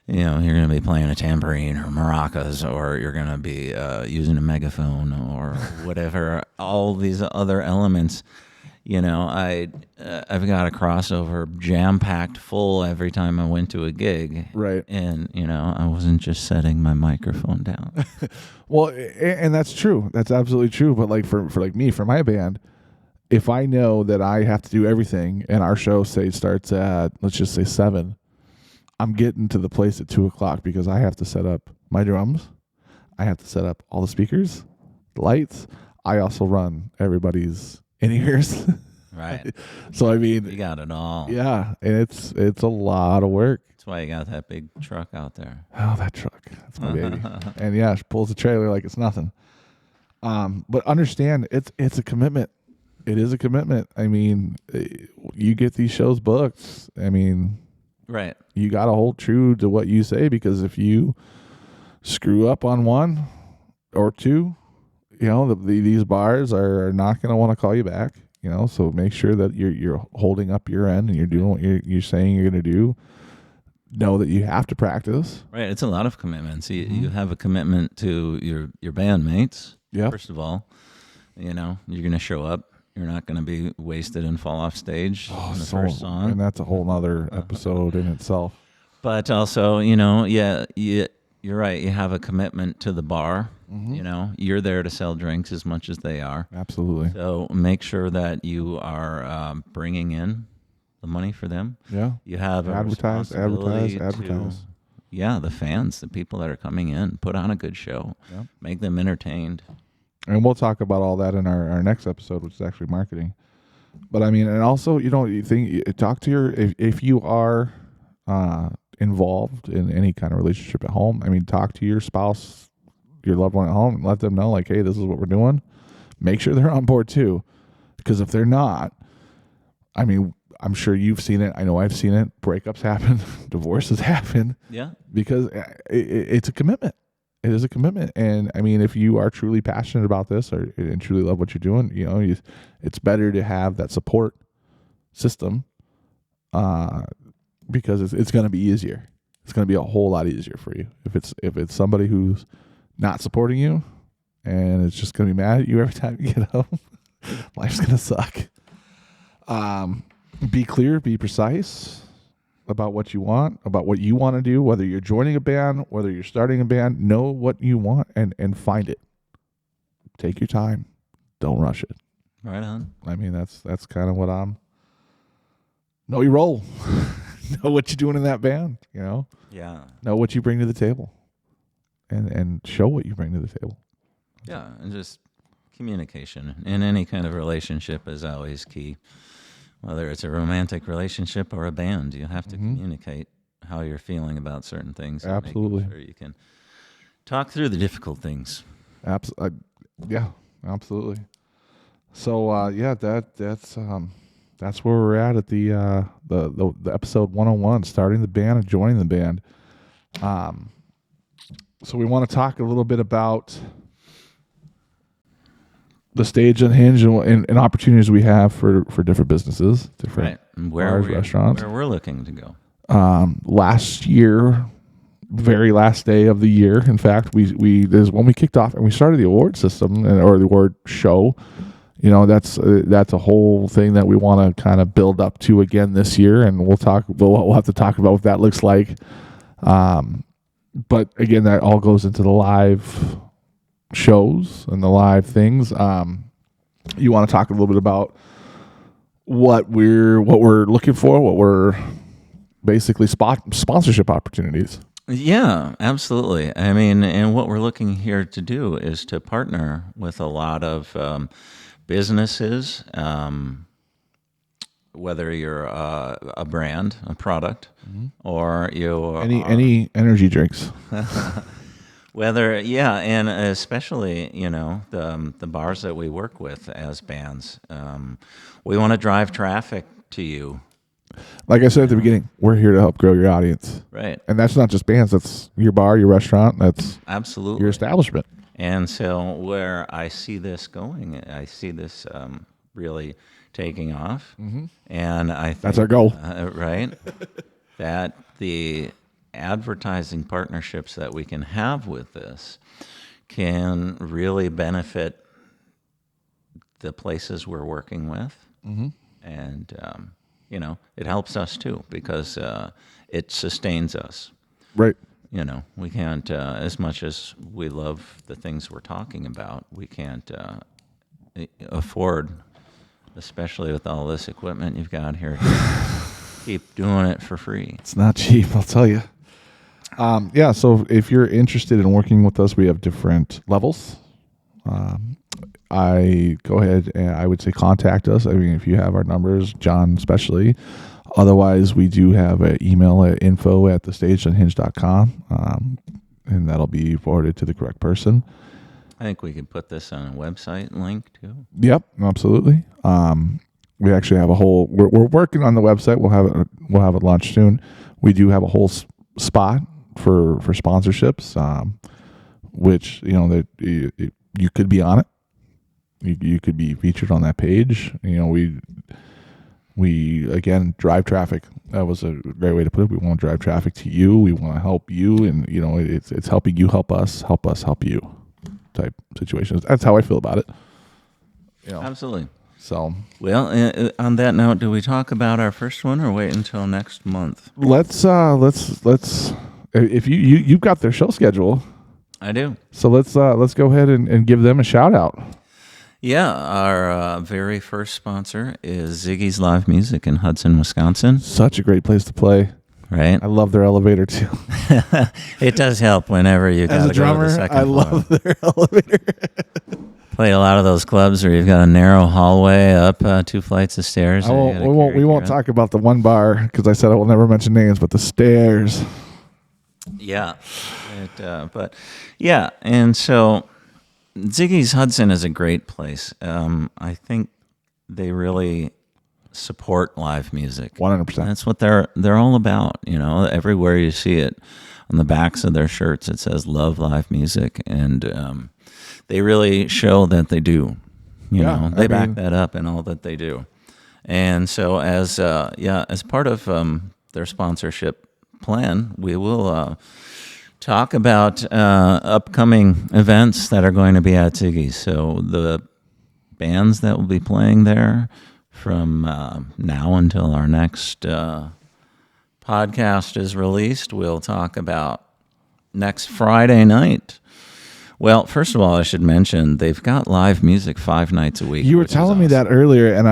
you're going to be playing a tambourine or maracas, or you're going to be using a megaphone or whatever. All these other elements. I've got a crossover jam-packed full every time I went to a gig. Right. And, I wasn't just setting my microphone down. Well, and that's true. That's absolutely true. But like for me, for my band, if I know that I have to do everything and our show starts at, let's just say 7, I'm getting to the place at 2:00 because I have to set up my drums. I have to set up all the speakers, the lights. I also run everybody's in-ears. Right. So, I mean, you got it all. Yeah. And it's a lot of work. That's why you got that big truck out there. Oh, that truck. That's my baby. And yeah, she pulls the trailer like it's nothing. But understand, it's a commitment. It is a commitment. I mean, you get these shows booked. I mean, Right. You got to hold true to what you say, because if you screw up on one or two, these bars are not going to want to call you back. So make sure that you're holding up your end and you're doing what you're saying you're going to do. Know that you have to practice. Right. It's a lot of commitments. You have a commitment to your bandmates. Yeah. First of all, you're going to show up. You're not going to be wasted and fall off stage in the first song. And that's a whole nother episode in itself. But also, you're right. You have a commitment to the bar. You're there to sell drinks as much as they are. Absolutely. So make sure that you are bringing in the money for them. Yeah. You have a advertise. Yeah, the fans, the people that are coming in, put on a good show. Yep. Make them entertained. And we'll talk about all that in our next episode, which is actually marketing. But I mean, and also, talk to if you are involved in any kind of relationship at home. I mean, talk to your spouse, your loved one at home, and let them know, like, hey, this is what we're doing. Make sure they're on board too, because if they're not, I mean, I'm sure you've seen it. I know I've seen it. Breakups happen, divorces happen. Yeah, because it's a commitment. It is a commitment, and I mean, if you are truly passionate about this and truly love what you're doing, it's better to have that support system, because it's going to be easier. It's going to be a whole lot easier for you if it's somebody who's not supporting you, and it's just going to be mad at you every time you get home. Life's going to suck. Be clear, be precise about what you want to do, whether you're joining a band, whether you're starting a band. Know what you want and find it. Take your time. Don't rush it. right on. I mean, that's kind of what know your role. Know what you're doing in that band, Yeah. Know what you bring to the table. And show what you bring to the table. Yeah, and just communication in any kind of relationship is always key. Whether it's a romantic relationship or a band, you have to communicate how you're feeling about certain things. Absolutely. Sure you can talk through the difficult things. Yeah, absolutely. So that's where we're at the episode 101, starting the band and joining the band. So we want to talk a little bit about the stage Unhinged and opportunities we have for different businesses, different bars, restaurants. Where we're looking to go. Last year, very last day of the year, in fact, we there's when we kicked off and we started the award system or the award show. That's a whole thing that we want to kind of build up to again this year, and we'll have to talk about what that looks like. But again, that all goes into the live shows and the live things. You want to talk a little bit about what we're looking for, what we're basically sponsorship opportunities. Yeah, absolutely. I mean, and what we're looking here to do is to partner with a lot of businesses, whether you're a brand, a product, or you're any energy drinks. And especially, the bars that we work with as bands, we want to drive traffic to you. Like I said at the beginning, we're here to help grow your audience. Right. And that's not just bands, that's your bar, your restaurant, that's absolutely your establishment. And so where I see this going, I see this really taking off. And I think that's our goal. Right? That the advertising partnerships that we can have with this can really benefit the places we're working with. And, it helps us too because it sustains us. Right. We can't, as much as we love the things we're talking about, we can't afford, especially with all this equipment you've got here, keep doing it for free. It's not cheap, I'll tell you. So if you're interested in working with us, we have different levels. I go ahead and I would say contact us. I mean, if you have our numbers, John especially. Otherwise, we do have an email at info@thestageunhinged.com, and that'll be forwarded to the correct person. I think we could put this on a website link too. Yep, absolutely. We actually have a whole. We're working on the website. We'll have it launched soon. We do have a whole spot for sponsorships, which that you could be on it. You could be featured on that page. We again drive traffic. That was a great way to put it. We want to drive traffic to you. We want to help you, and it's helping you help us help you type situations. That's how I feel about it. Absolutely. So, well, on that note, do we talk about our first one or wait until next month? let's if you've got their show schedule, I do. so let's go ahead and give them a shout out. Yeah, our very first sponsor is Ziggy's Live Music in Hudson, Wisconsin. Such a great place to play. Right? I love their elevator too. It does help whenever you got As a to go to drummer, the second I floor. love their elevator. Play a lot of those clubs where you've got a narrow hallway up 2 flights of stairs. We won't talk about the one bar because I said I will never mention names, but the stairs. Yeah, but yeah, and so Ziggy's Hudson is a great place. I think they really support live music. 100%. That's what they're all about. Everywhere you see it on the backs of their shirts, it says "Love Live Music," and they really show that they do. They back that up in all that they do. And so, as part of their sponsorship plan, we will talk about upcoming events that are going to be at Ziggy's. So the bands that will be playing there from now until our next podcast is released, we'll talk about next Friday night. Well, first of all, I should mention they've got live music 5 nights a week. You were telling me that earlier, and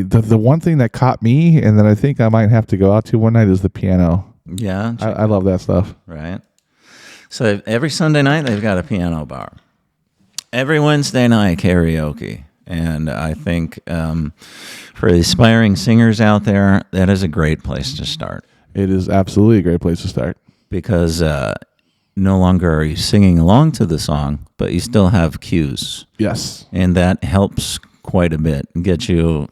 the one thing that caught me, and that I think I might have to go out to one night, is the piano. Yeah, I love that stuff. Right. So every Sunday night they've got a piano bar. Every Wednesday night karaoke, and I think for aspiring singers out there, that is a great place to start. It is absolutely a great place to start because no longer are you singing along to the song, but you still have cues. Yes, and that helps quite a bit. Get your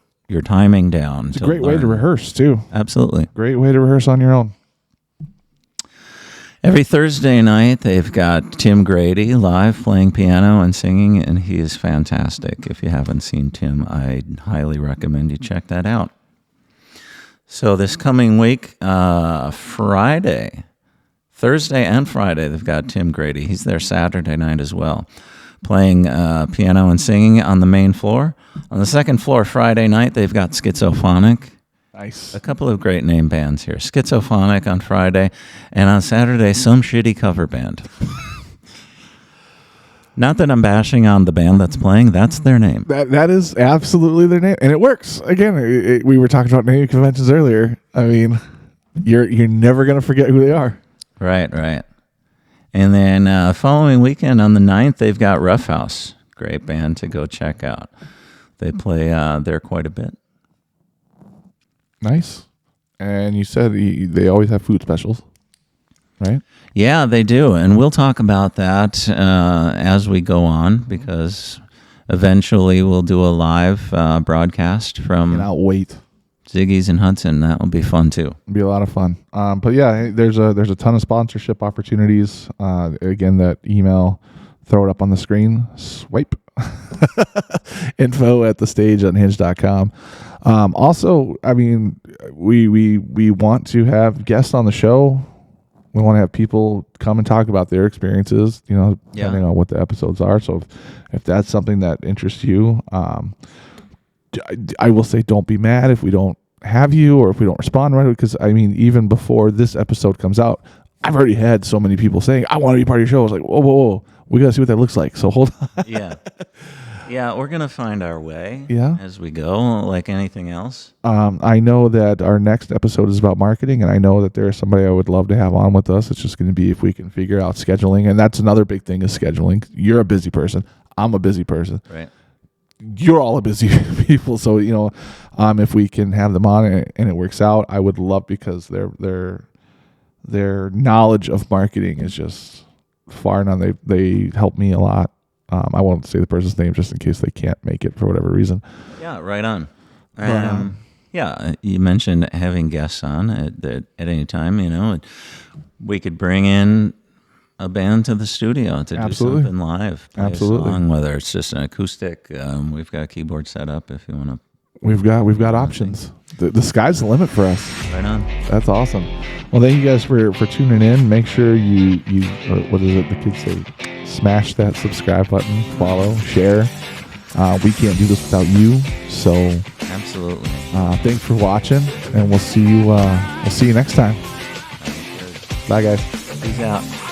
timing down. It's a great way to rehearse too. Absolutely, great way to rehearse on your own. Every Thursday night, they've got Tim Grady live playing piano and singing, and he is fantastic. If you haven't seen Tim, I highly recommend you check that out. So this coming week, Thursday and Friday, they've got Tim Grady. He's there Saturday night as well, playing piano and singing on the main floor. On the second floor, Friday night, they've got Schizophonic. Nice. A couple of great name bands here. Schizophonic on Friday, and on Saturday, some shitty cover band. Not that I'm bashing on the band that's playing. That's their name. That is absolutely their name, and it works. Again, we were talking about naming conventions earlier. I mean, you're never going to forget who they are. Right. And then following weekend on the 9th, they've got Rough House. Great band to go check out. They play there quite a bit. Nice. And you said they always have food specials, right? Yeah, they do. And we'll talk about that as we go on, because eventually we'll do a live broadcast from Cannot wait. Ziggy's in Hudson. That will be fun too. It'll be a lot of fun. But yeah, there's a ton of sponsorship opportunities. Again, that email, throw it up on the screen, swipe. Info at thestage.unhinged.com. Also, I mean, we want to have guests on the show. We want to have people come and talk about their experiences, depending on what the episodes are. So if that's something that interests you, I will say don't be mad if we don't have you or if we don't respond right, because I mean, even before this episode comes out, I've already had so many people saying, I want to be part of your show. I was like, whoa. We got to see what that looks like. So hold on. Yeah, we're going to find our way as we go, like anything else. I know that our next episode is about marketing, and I know that there's somebody I would love to have on with us. It's just going to be if we can figure out scheduling, and that's another big thing is scheduling. You're a busy person. I'm a busy person. Right. You're all a busy people. So, if we can have them on and it works out, I would love, because their knowledge of marketing is just far and on. They help me a lot. I won't say the person's name just in case they can't make it for whatever reason. Yeah, right on. Yeah, you mentioned having guests on at any time. We could bring in a band to the studio to Absolutely. do something live, play Absolutely. a song, whether it's just an acoustic. We've got a keyboard set up if you want to. We've got options. The sky's the limit for us. Right on. That's awesome. Well, thank you guys for tuning in. Make sure you what is it the kids say? Smash that subscribe button, follow, share. We can't do this without you. So Absolutely. thanks for watching, and we'll see you next time. Bye, guys. Peace out.